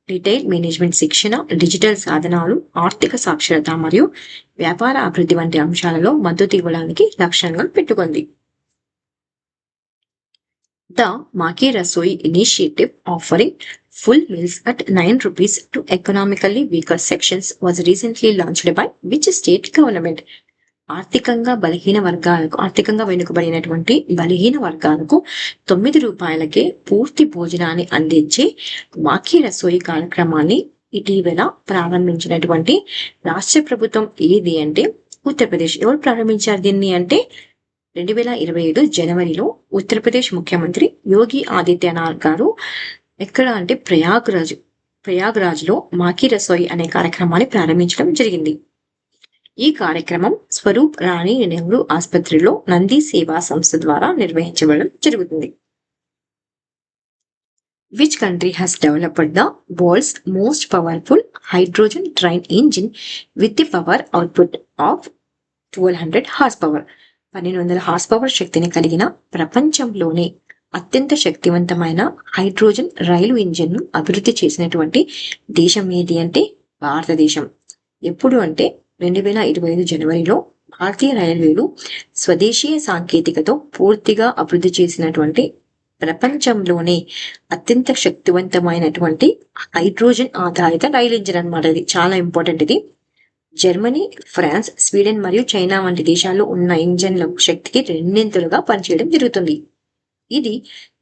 రిటైల్ మేనేజ్మెంట్ శిక్షణ, డిజిటల్ సాధనాలు, ఆర్థిక సాక్షరత మరియు వ్యాపార అభివృద్ధి వంటి అంశాలలో మద్దతు ఇవ్వడానికి లక్ష్యంగా పెట్టుకుంది. The Maki Rasoi initiative offering full meals at 9 rupees to economically weaker sections was recently launched by which state government? ఆర్థికంగా వెనుకబడినటువంటి బలహీన వర్గాలకు 9 రూపాయలకే పూర్తి భోజనాన్ని అందించే మాకీ రసోయి కార్యక్రమాన్ని ఇటీవల ప్రారంభించినటువంటి రాష్ట్ర ప్రభుత్వం ఏది అంటే ఉత్తరప్రదేశ్. ఎవరు ప్రారంభించారు దీన్ని అంటే 2025 జనవరిలో ఉత్తరప్రదేశ్ ముఖ్యమంత్రి యోగి ఆదిత్యనాథ్ గారు ఎక్కడ అంటే ప్రయాగ్రాజ్ లో మాకీ రసోయి అనే కార్యక్రమాన్ని ప్రారంభించడం జరిగింది. ఈ కార్యక్రమం స్వరూప్ రాణి నెహ్రూ ఆసుపత్రిలో నంది సేవా సంస్థ ద్వారా నిర్వహించబడడం జరుగుతుంది. Which country has developed the world's most powerful hydrogen train engine with the power output of 1200 horsepower? 1200 horse power శక్తిని కలిగిన ప్రపంచంలోనే అత్యంత శక్తివంతమైన హైడ్రోజన్ రైలు ఇంజిన్ ను అభివృద్ధి చేసినటువంటి దేశం ఏది అంటే భారతదేశం. ఎప్పుడు అంటే 2025 జనవరిలో భారతీయ రైల్వేలు స్వదేశీయ సాంకేతికతో పూర్తిగా అభివృద్ధి చేసినటువంటి ప్రపంచంలోనే అత్యంత శక్తివంతమైనటువంటి హైడ్రోజన్ ఆధారిత రైలు ఇంజిన్ అన్నమాట. ఇది చాలా ఇంపార్టెంట్. ఇది జర్మనీ, ఫ్రాన్స్, స్వీడన్ మరియు చైనా వంటి దేశాల్లో ఉన్న ఇంజన్ల శక్తికి రెండింతలుగా పనిచేయడం జరుగుతుంది. ఇది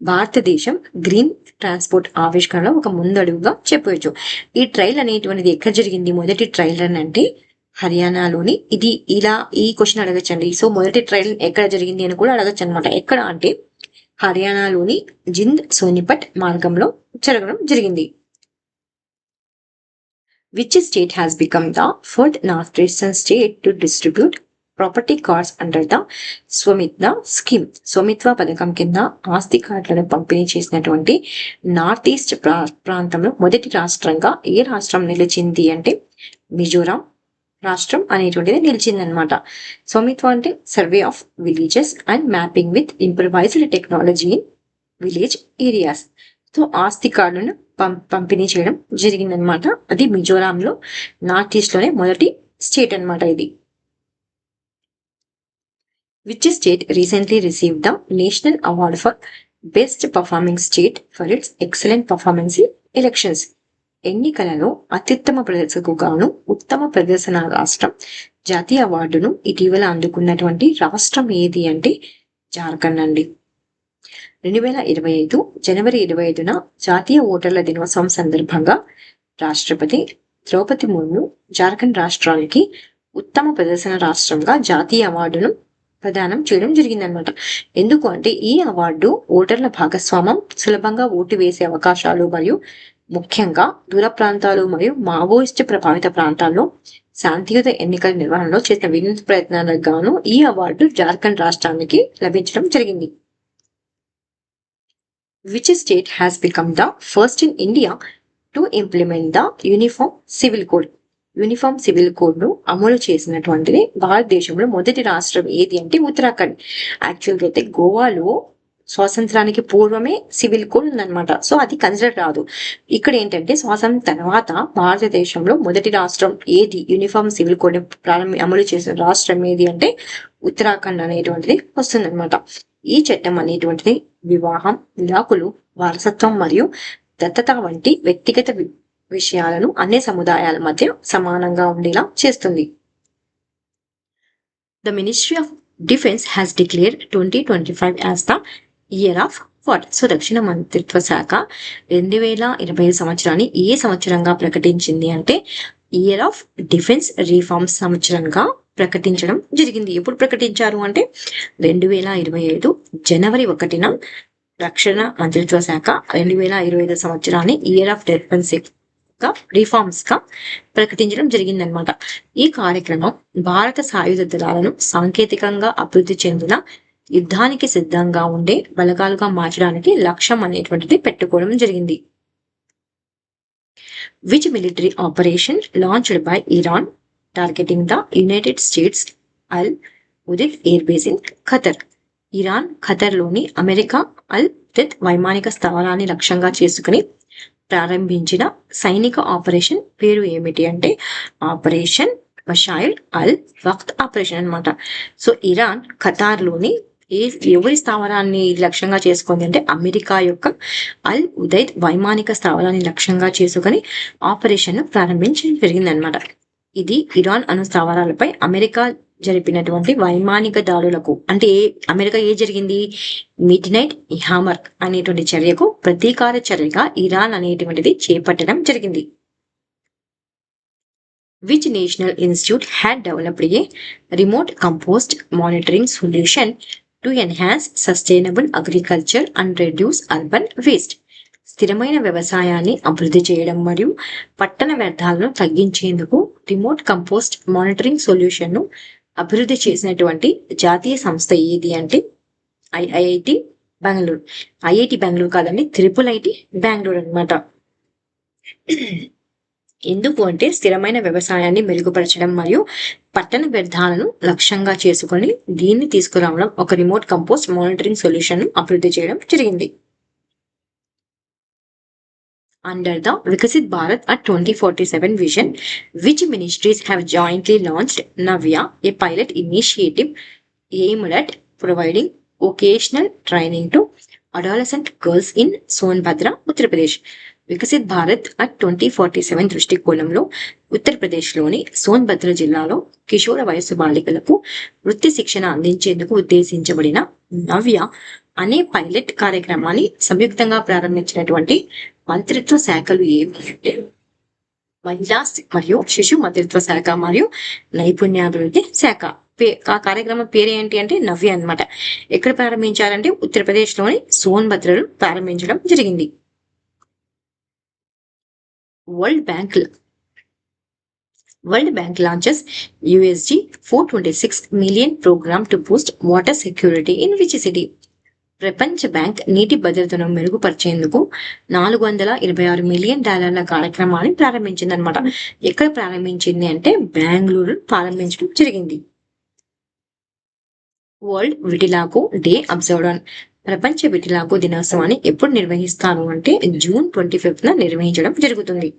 భారతదేశం గ్రీన్ ట్రాన్స్పోర్ట్ ఆవిష్కరణలో ఒక ముందడుగుగా చెప్పవచ్చు. ఈ ట్రైల్ అనేటువంటిది ఎక్కడ జరిగింది? మొదటి ట్రైల్ అంటే హర్యానాలోని. ఇది ఇలా ఈ క్వశ్చన్ అడగచ్చండి. సో మొదటి ట్రైల్ ఎక్కడ జరిగింది అని కూడా అడగచ్చు అనమాట. ఎక్కడ అంటే హర్యానాలోని జింద్ సోనిపట్ మార్గంలో జరగడం జరిగింది. Which state has become the fourth northeastern state to distribute property cards under the Svamitva scheme? Svamitva పథకం కింద ఆస్తి కార్డులను పంపిణీ చేసినటువంటి నార్త్ ఈస్ట్ ప్రాంతంలో మొదటి రాష్ట్రంగా ఏ రాష్ట్రం నిలిచింది అంటే మిజోరాం రాష్ట్రం అనేటువంటిది నిలిచిందనమాట. స్వమిత్వ అంటే survey of villages and mapping with improvised technology in village areas. So ఆస్తి కార్డులను పంపిణీ చేయడం జరిగిందనమాట. అది మిజోరాంలో నార్త్ ఈస్ట్ లోనే మొదటి స్టేట్ అనమాట ఇది. Which state recently received the national award for best performing state for it's excellent performance in elections? ఎన్నికలలో అత్యుత్తమ ప్రదర్శనకు గాను ఉత్తమ ప్రదర్శన రాష్ట్రం జాతీయ అవార్డును ఇటీవల అందుకున్నటువంటి రాష్ట్రం ఏది అంటే జార్ఖండ్ అండి. 2025 జనవరి 25న జాతీయ ఓటర్ల దినోత్సవం సందర్భంగా రాష్ట్రపతి ద్రౌపది ముర్ము జార్ఖండ్ రాష్ట్రానికి ఉత్తమ ప్రదర్శన రాష్ట్రంగా జాతీయ అవార్డును ప్రదానం చేయడం జరిగిందనమాట. ఎందుకు అంటే ఈ అవార్డు ఓటర్ల భాగస్వామ్యం, సులభంగా ఓటు వేసే అవకాశాలు మరియు ముఖ్యంగా దూర ప్రాంతాలు మరియు మావోయిస్టు ప్రభావిత ప్రాంతాల్లో శాంతియుత ఎన్నికల నిర్వహణలో చేసిన వినూత్న ప్రయత్నాలకు గాను ఈ అవార్డు జార్ఖండ్ రాష్ట్రానికి లభించడం జరిగింది. Which state has become the first in India to implement the Uniform Civil Code? Uniform civil code ను అమలు చేసినటువంటిది భారతదేశంలో మొదటి రాష్ట్రం ఏది అంటే ఉత్తరాఖండ్. యాక్చువల్గా అయితే గోవాలో స్వాతంత్రానికి పూర్వమే సివిల్ కోడ్ ఉందన్నమాట. సో అది కన్సిడర్ రాదు. ఇక్కడ ఏంటంటే స్వాతంత్రం తర్వాత భారతదేశంలో మొదటి రాష్ట్రం ఏది యూనిఫామ్ సివిల్ కోడ్ అమలు చేసిన రాష్ట్రం ఏది అంటే ఉత్తరాఖండ్ అనేటువంటిది వస్తుందన్నమాట. ఈ చట్టం అనేటువంటిది వివాహం, విడాకులు, వారసత్వం మరియు దత్తత వంటి వ్యక్తిగత విషయాలను అన్ని సముదాయాల మధ్య సమానంగా ఉండేలా చేస్తుంది. The Ministry of Defense has declared 2025 as the year of what? So రక్షణ మంత్రిత్వ శాఖ 2025 సంవత్సరాన్ని ఏ సంవత్సరంగా ప్రకటించింది అంటే ఇయర్ ఆఫ్ డిఫెన్స్ రిఫార్మ్స్ సంవత్సరంగా ప్రకటించడం జరిగింది. ఎప్పుడు ప్రకటించారు అంటే 2025 జనవరి 1న రక్షణ మంత్రిత్వ శాఖ 2025 సంవత్సరాన్ని ఇయర్ ఆఫ్ డిఫెన్స్ రిఫార్మ్స్ గా ప్రకటించడం జరిగిందనమాట. ఈ కార్యక్రమం భారత సాయుధ దళాలను సాంకేతికంగా అభివృద్ధి చెందిన యుద్ధానికి సిద్ధంగా ఉండే బలగాలుగా మార్చడానికి లక్ష్యం అనేటువంటిది పెట్టుకోవడం జరిగింది. Which military operation launched by Iran targeting the United States Al Udeid Air Base in Qatar? Iran ఖతర్లోని అమెరికా అల్ ఉదెద్ వైమానిక స్థావరాన్ని లక్ష్యంగా చేసుకుని ప్రారంభించిన సైనిక ఆపరేషన్ పేరు ఏమిటి అంటే ఆపరేషన్ మషాయిల్ అల్ వక్త్ ఆపరేషన్ అన్నమాట. సో ఇరాన్ ఖతార్లోని ఎవరి స్థావరాన్ని లక్ష్యంగా చేసుకుంది అంటే అమెరికా యొక్క అల్ ఉదైద్ వైమానిక స్థావరాన్ని లక్ష్యంగా చేసుకుని ఆపరేషన్ ప్రారంభించడం జరిగిందనమాట. ఇది ఇరాన్ అణు స్థావరాలపై అమెరికా జరిపినటువంటి వైమానిక దాడులకు అంటే అమెరికా జరిగింది మిడ్ నైట్ హ్యామర్ అనేటువంటి చర్యకు ప్రతీకార చర్యగా ఇరాన్ అనేటువంటిది చేపట్టడం జరిగింది. Which national institute had developed a remote compost monitoring solution to enhance sustainable agriculture and reduce urban waste? స్థిరమైన వ్యవసాయాన్ని అభివృద్ధి చేయడం మరియు పట్టణ వ్యర్థాలను తగ్గించేందుకు రిమోట్ కంపోస్ట్ మానిటరింగ్ సొల్యూషన్ ను అభివృద్ధి చేసినటువంటి జాతీయ సంస్థ ఏది అంటే ఐఐటి బెంగళూరు. ఐఐటి బెంగళూరు కాదండి, IIIT బెంగళూరు అనమాట. ఎందుకు అంటే స్థిరమైన వ్యవసాయాన్ని మెరుగుపరచడం మరియు పట్టణ వ్యర్థాలను లక్ష్యంగా చేసుకుని దీన్ని తీసుకురావడం ఒక రిమోట్ కంపోస్ట్ మానిటరింగ్ సొల్యూషన్ ను అభివృద్ధి చేయడం జరిగింది. Under the Viksit Bharat at 2047 vision, which ministries have jointly launched Navya, a pilot initiative aimed at providing vocational training to adolescent girls in Sonbhadra, Uttar Pradesh? Viksit Bharat at 2047 దృష్టికోణంలో ఉత్తరప్రదేశ్లోని సోన్భద్ర జిల్లాలో కిషోర వయస్సు బాలికలకు వృత్తి శిక్షణ అందించేందుకు ఉద్దేశించబడిన నవ్య అనే పైలట్ కార్యక్రమాన్ని సంయుక్తంగా ప్రారంభించినటువంటి మంత్రిత్వ శాఖలు ఏమిటంటే మహిళా మరియు శిశు మంత్రిత్వ శాఖ మరియు నైపుణ్యాభివృద్ధి శాఖ. ఆ కార్యక్రమం పేరు ఏంటి అంటే నవ్య అన్నమాట. ఎక్కడ ప్రారంభించారంటే ఉత్తరప్రదేశ్లోని సోన్భద్రను ప్రారంభించడం జరిగింది. World Bank launches USD 426 million program to boost water security in which city? ప్రపంచ బ్యాంక్ నీటి భద్రతను మెరుగుపరిచేందుకు $426 మిలియన్ కార్యక్రమాన్ని ప్రారంభించిందనమాట. ఎక్కడ ప్రారంభించింది అంటే బెంగళూరు ప్రారంభించడం జరిగింది. World vitiligo day observed on. ప్రపంచ విటిలాగో దినోత్సవాన్ని ఎప్పుడు నిర్వహిస్తారు అంటే జూన్ 25న నిర్వహించడం జరుగుతుంది.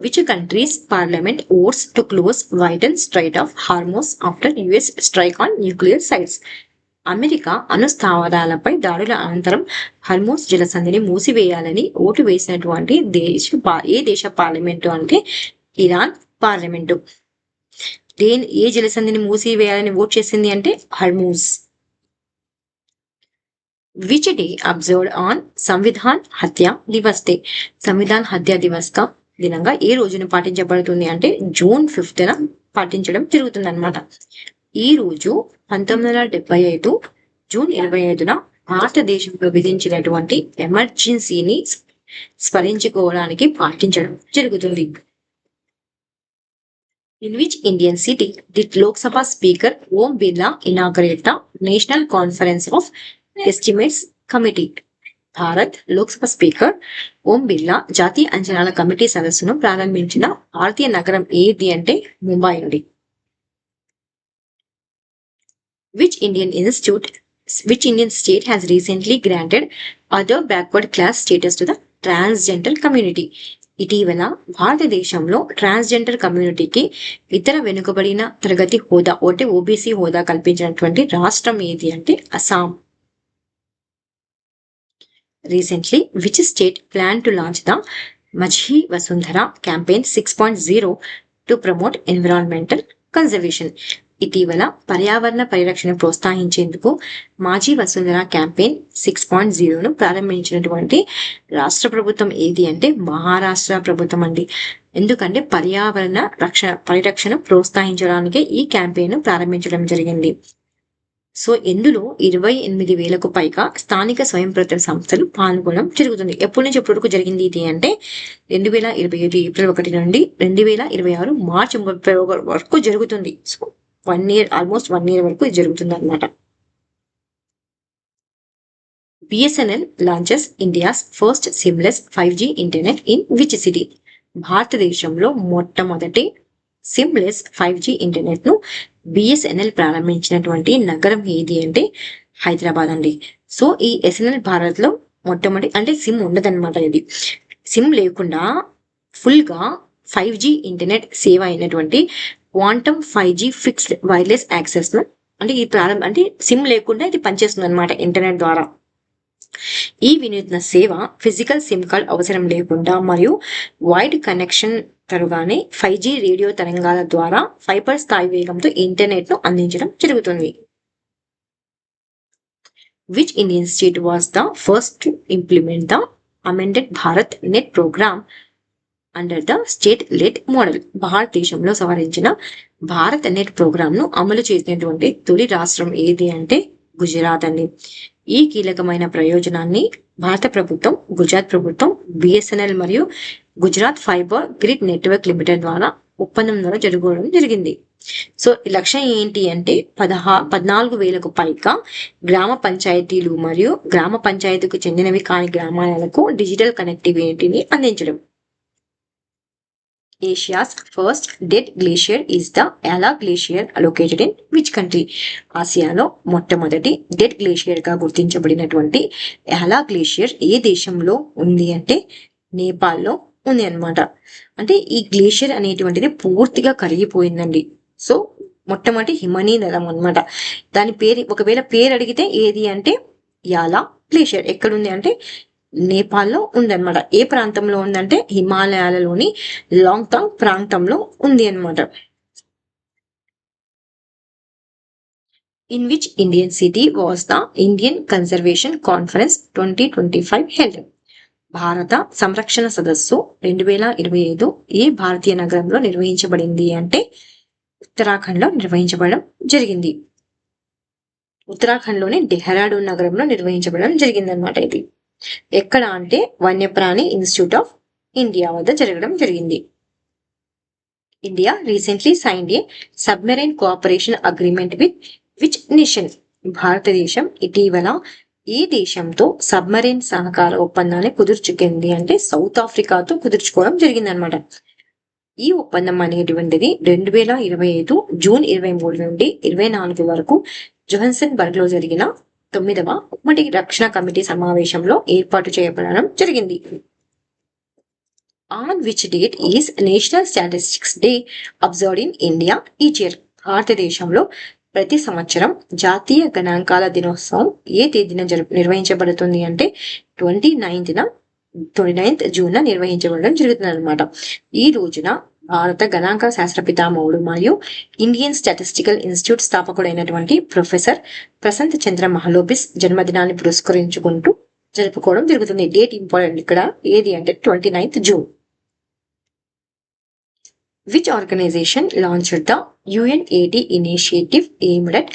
Which country's parliament votes to close Wyden Strait of Hormuz after US strike on nuclear sites? America అణుస్థావరాలపై దాడుల అనంతరం హర్మోస్ జలసంధిని మూసివేయాలని ఓటు వేసినటువంటి ఏ దేశ పార్లమెంటు అంటే ఇరాన్ పార్లమెంటు. ఏ జలసంధిని మూసివేయాలని ఓట్ చేసింది అంటే Hormuz. Which day observed on Samvidhan హత్య దివస్ డే. సంవిధాన్ హత్య దివస్ గా దినంగా ఏ రోజును పాటించబడుతుంది అంటే జూన్ 5th పాటించడం జరుగుతుంది అనమాట. ఈ రోజు 1975 జూన్ 25న భారతదేశంలో విధించినటువంటి ఎమర్జెన్సీని స్మరించుకోవడానికి పాటించడం జరుగుతుంది. In which Indian city did Lok Sabha Speaker Om Birla inaugurate the National Conference of Estimates Committee? Bharat Lok Sabha speaker Om Birla జాతీయ అంచనాల కమిటీ సదస్సును ప్రారంభించిన భారతీయ నగరం ఏది అంటే ముంబై అండి. Which Indian state has recently granted other backward class status to the transgender community? ఇటీవల భారతదేశంలో ట్రాన్స్జెండర్ కమ్యూనిటీకి ఇతర వెనుకబడిన తరగతి హోదా అంటే ఓబీసీ హోదా కల్పించినటువంటి రాష్ట్రం ఏది అంటే Assam. Recently which state plan to launch the Majhi Vasundhara campaign 6.0 to promote environmental conservation. ఇటీవల పర్యావరణ పరిరక్షణ ప్రోత్సహించేందుకు మాజీ వసుంధర క్యాంపెయిన్ 6.0ను ప్రారంభించినటువంటి రాష్ట్ర ప్రభుత్వం ఏది అంటే మహారాష్ట్ర ప్రభుత్వం అండి. ఎందుకంటే పర్యావరణ పరిరక్షణ ప్రోత్సహించడానికి ఈ క్యాంపెయిన్ ప్రారంభించడం జరిగింది. సో ఇందులో 28,000కు పైగా స్థానిక స్వయం ప్రతిపత్తి సంస్థలు పాల్గొనడం జరుగుతుంది. ఎప్పటి నుంచి ఎప్పటి వరకు జరిగింది ఇది అంటే 2025 ఏప్రిల్ 1 నుండి 2026 మార్చి 31 వరకు జరుగుతుంది. సో 1 year, ఆల్మోస్ట్ 1 year వరకు ఇది జరుగుతుంది అనమాట. BSNL launches India's first seamless 5G internet in which city. భారతదేశంలో మొట్టమొదటి సిమ్లెస్ 5G ఇంటర్నెట్ ను బిఎస్ఎన్ఎల్ ప్రారంభించినటువంటి నగరం ఏది అంటే హైదరాబాద్ అండి. సో ఈ ఎస్ఎన్ఎల్ భారత్ లో మొట్టమొదటి అంటే సిమ్ ఉండదన్నమాట. ఇది సిమ్ లేకుండా ఫుల్ గా 5G ఇంటర్నెట్ సేవ అయినటువంటి quantum 5G fixed wireless access ను అంటే ఈ అంటే సిమ్ లేకుండా ఇది పనిచేస్తుంది అనమాట ఇంటర్నెట్ ద్వారా. ఈ వినూత్న సేవ ఫిజికల్ సిమ్ కార్డ్ అవసరం లేకుండా మరియు వైడ్ కనెక్షన్ తరుగానే 5G రేడియో తరంగాల ద్వారా ఫైబర్ స్థాయి వేగంతో ఇంటర్నెట్ ను అందించడం జరుగుతుంది. Which Indian state was the first to implement the amended Bharat Net program under the state-led model? భారతదేశంలో సవరించిన భారత్ నెట్ ప్రోగ్రామ్ ను అమలు చేసినటువంటి తొలి రాష్ట్రం ఏది అంటే గుజరాత్ అండి. ఈ కీలకమైన ప్రయోజనాన్ని భారత ప్రభుత్వం, గుజరాత్ ప్రభుత్వం, బిఎస్ఎన్ఎల్ మరియు Gujarat fibre grid network limited ద్వారా ఒప్పందం ద్వారా జరగడం జరిగింది. సో లక్ష్యం ఏంటి అంటే 14,000కు పైగా గ్రామ పంచాయతీలు మరియు గ్రామ పంచాయతీకు చెందినవి కాని గ్రామాలకు డిజిటల్ కనెక్టివిటీని అందించడం. Asia's first dead glacier is the Yala glacier located in which country. ఆసియాలో మొట్టమొదటి డెడ్ గ్లేషియర్ గా గుర్తించబడినటువంటి యాలా గ్లేషియర్ ఏ దేశంలో ఉంది అంటే నేపాల్లో ఉంది అనమాట. అంటే ఈ గ్లేషియర్ అనేటువంటిది పూర్తిగా కరిగిపోయిందండి. సో మొట్టమొదటి హిమనీ నదం అనమాట. దాని పేరు ఒకవేళ పేరు అడిగితే ఏది అంటే యాలా గ్లేషియర్ ఎక్కడుంది అంటే నేపాల్లో ఉందన్నమాట. ఏ ప్రాంతంలో ఉందంటే హిమాలయాలలోని లాంగ్తాంగ్ ప్రాంతంలో ఉంది అనమాట. In which Indian city was the Indian conservation conference 2025 held. భారత సంరక్షణ సదస్సు 2025 ఏ భారతీయ నగరంలో నిర్వహించబడింది అంటే ఉత్తరాఖండ్ లో నిర్వహించబడడం జరిగింది. ఉత్తరాఖండ్ లోని డెహ్రాడూన్ నగరంలో నిర్వహించబడడం జరిగింది అనమాట. ఇది ఎక్కడ అంటే వన్యప్రాణి ఇన్స్టిట్యూట్ ఆఫ్ ఇండియా వద్ద జరగడం జరిగింది. India recently signed a submarine cooperation agreement with which nation. భారతదేశం ఇటీవల ఈ దేశంతో సబ్మరైన్ సహకార ఒప్పందాన్ని కుదుర్చుకుంది అంటే సౌత్ ఆఫ్రికాతో కుదుర్చుకోవడం జరిగింది అనమాట. ఈ ఒప్పందం అనేటువంటిది 2025 జూన్ 23 నుండి 24 వరకు జోహన్సన్బర్గ్ లో జరిగిన 9వ ఉమ్మడి రక్షణ కమిటీ సమావేశంలో ఏర్పాటు చేయబడడం జరిగింది. On which date is national statistics day observed in India each year. భారతదేశంలో ప్రతి సంవత్సరం జాతీయ గణాంకాల దినోత్సవం ఏ తేదీన నిర్వహించబడుతుంది అంటే 29th జూన్ నిర్వహించబడడం జరుగుతుంది అనమాట. ఈ రోజున భారత గణాంక శాస్త్ర పితామహుడు మరియు ఇండియన్ స్టాటిస్టికల్ ఇన్స్టిట్యూట్ స్థాపకుడైనటువంటి ప్రొఫెసర్ ప్రశాంత్ చంద్ర మహలోబిస్ జన్మదినాన్ని పురస్కరించుకుంటూ జరుపుకోవడం జరుగుతుంది. డేట్ ఇంపార్టెంట్ ఇక్కడ ఏది అంటే 29th June. Which organization launched the UNAID initiative aimed at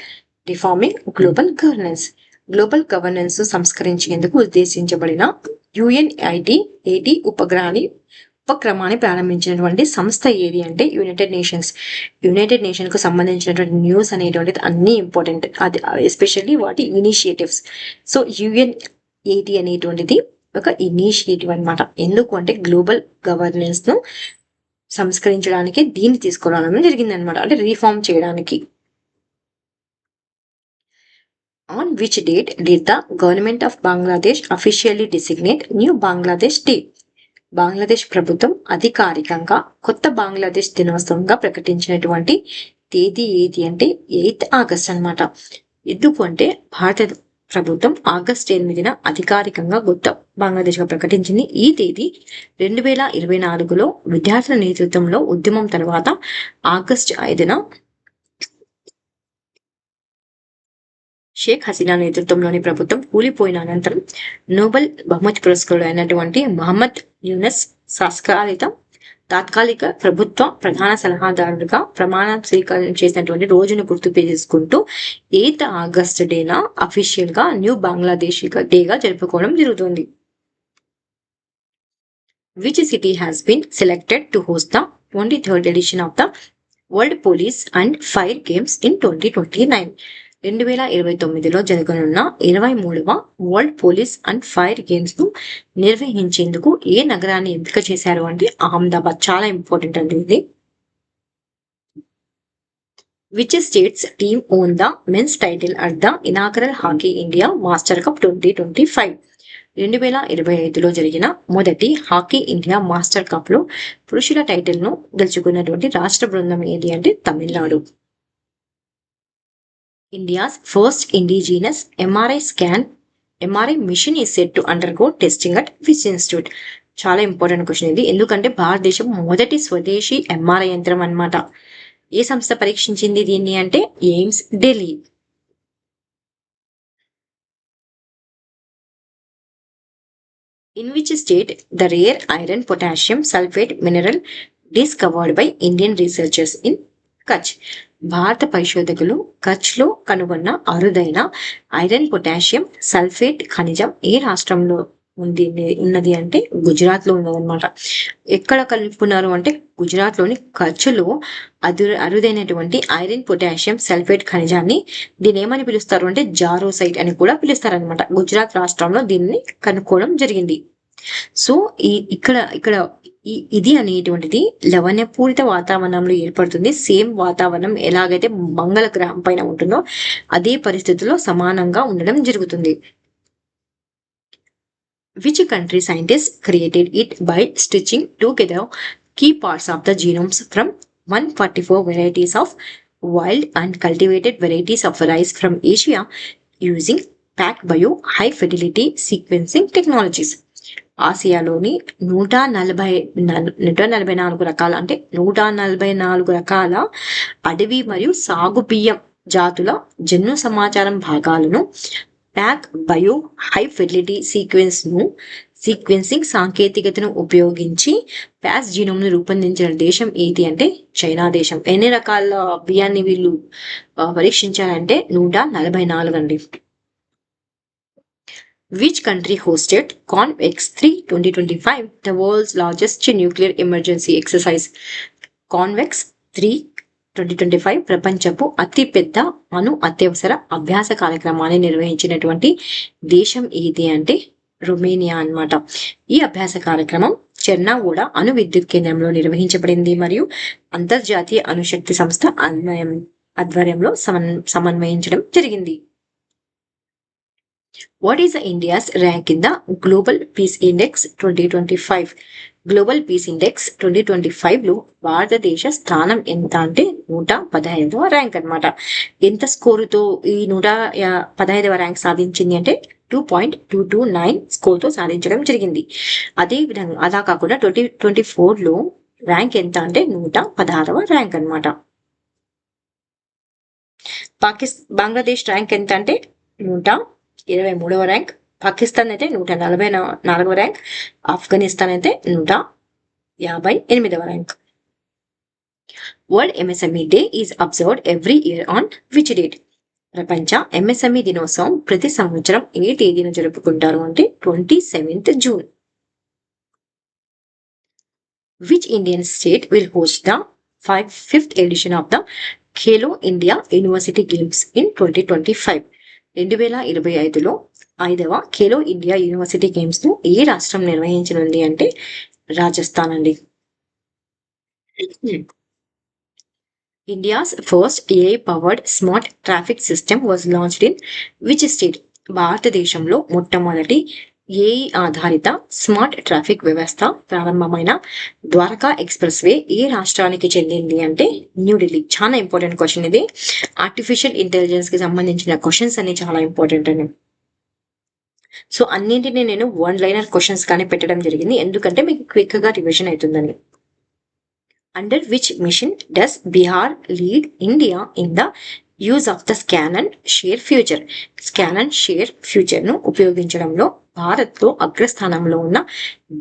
reforming global governance? Global governance సంస్కరించేందుకు ఉద్దేశించబడిన UNAID ఉపక్రమాన్ని ప్రారంభించినటువంటి సంస్థ ఏది అంటే యునైటెడ్ నేషన్స్. యునైటెడ్ నేషన్ కు సంబంధించినటువంటి న్యూస్ అనేటువంటిది అన్ని ఇంపార్టెంట్, అది ఎస్పెషల్లీ వాటి ఇనిషియేటివ్స్. సో UNAID అనేటువంటిది ఒక ఇనిషియేటివ్ అన్నమాట. ఎందుకు అంటే గ్లోబల్ గవర్నెన్స్ ను సంస్కరించడానికి దీన్ని తీసుకురావడం జరిగింది అనమాట, అంటే రీఫార్మ్ చేయడానికి. On which date did the government of Bangladesh officially designate new Bangladesh day? Bangladesh ప్రభుత్వం అధికారికంగా కొత్త బంగ్లాదేశ్ దినోత్సవంగా ప్రకటించినటువంటి తేదీ ఏది అంటే 8th ఆగస్ట్ అనమాట. ఎందుకు అంటే భారత ప్రభుత్వం ఆగస్టు 8న అధికారికంగా కొత్త బంగ్లాదేశ్ గా ప్రకటించింది. ఈ తేదీ 2024లో విద్యార్థుల నేతృత్వంలో ఉద్యమం తర్వాత ఆగస్టు 5న షేక్ హసీనా నేతృత్వంలోని ప్రభుత్వం కూలిపోయిన అనంతరం నోబెల్ బహుమతి పురస్కారుడు అయినటువంటి మహమ్మద్ యూనస్ తాత్కాలిక ప్రభుత్వ ప్రధాన సలహాదారుడిగా ప్రమాణ స్వీకారం చేసినటువంటి రోజును గుర్తు చేసుకుంటూ 8th ఆగస్ట్ డేన అఫీషియల్ గా న్యూ బంగ్లాదేశ్ డేగా జరుపుకోవడం జరుగుతుంది. Which city has been selected to host the 23rd edition of the World Police and Fire Games in 2029? 2029లో జరగనున్న 23వ World Police and Fire Games ను నిర్వహించేందుకు ఏ నగరాన్ని ఎంపిక చేశారు అంటే అహ్మదాబాద్. చాలా ఇంపార్టెంట్ అండి ఇది. Which state's team won the men's title at the inaugural Hockey India Master Cup 2025? 2025లో జరిగిన మొదటి హాకీ ఇండియా మాస్టర్ కప్ లో పురుషుల టైటిల్ ను గెలుచుకున్నటువంటి రాష్ట్ర బృందం ఏది అంటే Tamil Nadu. India's first indigenous MRI machine is said to undergo testing at which institute? చాలా ఇంపార్టెంట్ క్వశ్చన్ ఇది, ఎందుకంటే భారతదేశం మొదటి స్వదేశీ ఎంఆర్ఐ యంత్రం అన్నమాట. ఏ సంస్థ పరీక్షించింది దీన్ని అంటే AIIMS Delhi. In which state the rare iron potassium sulfate mineral discovered by Indian researchers in Kutch? భారత పరిశోధకులు కచ్ లో కనుగొన్న అరుదైన ఐరన్ పొటాషియం సల్ఫేట్ ఖనిజం ఏ రాష్ట్రంలో ఉన్నది అంటే గుజరాత్ లో ఉన్నదన్నమాట. ఎక్కడ కనుక్కున్నారు అంటే గుజరాత్ లోని కచ్ లో అరుదైనటువంటి ఐరన్ పొటాషియం సల్ఫేట్ ఖనిజాన్ని దీని ఏమని పిలుస్తారు అంటే జారోసైట్ అని కూడా పిలుస్తారనమాట. గుజరాత్ రాష్ట్రంలో దీన్ని కనుక్కోవడం జరిగింది. సో ఇక్కడ ఇది అనేటువంటిది లవణ్యపూరిత వాతావరణంలో ఏర్పడుతుంది. సేమ్ వాతావరణం ఎలాగైతే మంగళ గ్రహం పైన ఉంటుందో అదే పరిస్థితుల్లో సమానంగా ఉండడం జరుగుతుంది. Which country scientists created it by stitching together key parts of the genomes from 144 varieties of wild and cultivated varieties of rice from Asia using PacBio high fidelity sequencing technologies? ఆసియాలోని 144 రకాల అంటే 144 రకాల అడవి మరియు సాగు బియ్యం జాతుల జన్యు సమాచారం భాగాలను pack bio high fidelity sequencing సాంకేతికతను ఉపయోగించి ప్యాస్ జీనోమ్ ను రూపొందించిన దేశం ఏది అంటే చైనా దేశం. ఎన్ని రకాల బియ్యాన్ని వీళ్ళు పరీక్షించారంటే 144 అండి. Which country hosted CONVEX-3 2025, the world's largest nuclear emergency exercise? CONVEX-3 2025 ప్రపంచపు అతిపెద్ద అణు అత్యవసర అభ్యాస కార్యక్రమాన్ని నిర్వహించినటువంటి దేశం ఏది అంటే రొమేనియా అన్నమాట. ఈ అభ్యాస కార్యక్రమం చెర్నాగోడ అణు విద్యుత్ కేంద్రంలో నిర్వహించబడింది మరియు అంతర్జాతీయ అణుశక్తి సంస్థ ఆధ్వర్యంలో సమన్వయించడం జరిగింది. What is India's rank in the Global Peace Index 2025? Global Peace Index 2025లో భారతదేశ స్థానం ఎంత అంటే 115వ ర్యాంక్ అనమాట. ఎంత స్కోరుతో ఈ 115వ ర్యాంక్ సాధించింది అంటే 2.229 స్కోర్తో సాధించడం జరిగింది. అదే విధంగా అలా కాకుండా 2024లో ర్యాంక్ ఎంత అంటే 116వ ర్యాంక్ అనమాట. బంగ్లాదేశ్ ర్యాంక్ ఎంత అంటే 123వ ర్యాంక్, పాకిస్తాన్ అయితే 144వ ర్యాంక్, ఆఫ్ఘనిస్తాన్ అయితే 158వ rank. World MSME day is observed every year on which date? ప్రపంచ ఎంఎస్ఎంఈ దినోత్సవం ప్రతి సంవత్సరం ఏ తేదీన జరుపుకుంటారు అంటే 27th June. Which Indian state will host the 5th edition of the Khelo India university games in 2025? 2025లో 5వ ఖేలో ఇండియా యూనివర్సిటీ గేమ్స్ ను ఏ రాష్ట్రం నిర్వహించనుంది అంటే రాజస్థాన్ అండి. India's first AI powered smart traffic system was launched in which state? భారతదేశంలో మొట్టమొదటి ఏఐ ఆధారిత స్మార్ట్ ట్రాఫిక్ వ్యవస్థ ప్రారంభమైన ద్వారకా ఎక్స్ప్రెస్ వే ఏ రాష్ట్రానికి చెందింది అంటే న్యూఢిల్లీ. చాలా ఇంపార్టెంట్ క్వశ్చన్ ఇది. ఆర్టిఫిషియల్ ఇంటెలిజెన్స్ కి సంబంధించిన క్వశ్చన్స్ అన్ని చాలా ఇంపార్టెంట్ అండి. సో అన్నింటినీ నేను వన్ లైనర్ క్వశ్చన్స్ కానీ పెట్టడం జరిగింది, ఎందుకంటే మీకు క్విక్ గా రివిజన్ అవుతుందని. Under which mission does Bihar lead India in the use of the scan and share future? Scan and share future ను ఉపయోగించడంలో భారత్ లో అగ్రస్థానంలో ఉన్న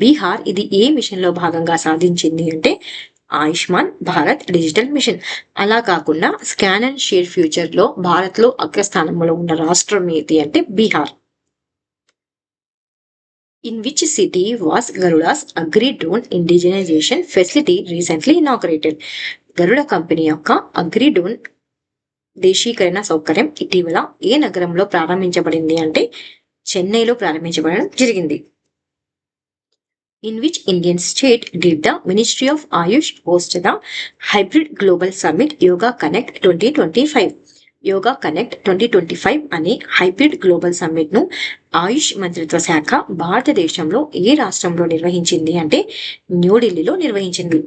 బీహార్ ఇది ఏ మిషన్ లో భాగంగా సాధించింది అంటే ఆయుష్మాన్ భారత్ డిజిటల్ మిషన్. అలా కాకుండా స్కాన్ అండ్ షేర్ ఫ్యూచర్ లో భారత్ లో అగ్రస్థానంలో ఉన్న రాష్ట్రం ఏది అంటే Bihar. In which city was Garuda's Agri-Drone indigenization facility recently inaugurated? Garuda company యొక్క అగ్రిడ్రోన్ దేశీకరణ సౌకర్యం ఇటీవల ఏ నగరంలో ప్రారంభించబడింది అంటే చెన్నైలో ప్రారంభించబడడం జరిగింది. In which Indian state did the Ministry of Ayush host the Hybrid Global Summit Yoga Connect 2025? Yoga connect 2025 అనే హైబ్రిడ్ గ్లోబల్ సమ్మిట్ ను ఆయుష్ మంత్రిత్వ శాఖ భారతదేశంలో ఏ రాష్ట్రంలో నిర్వహించింది అంటే న్యూఢిల్లీలో నిర్వహించింది.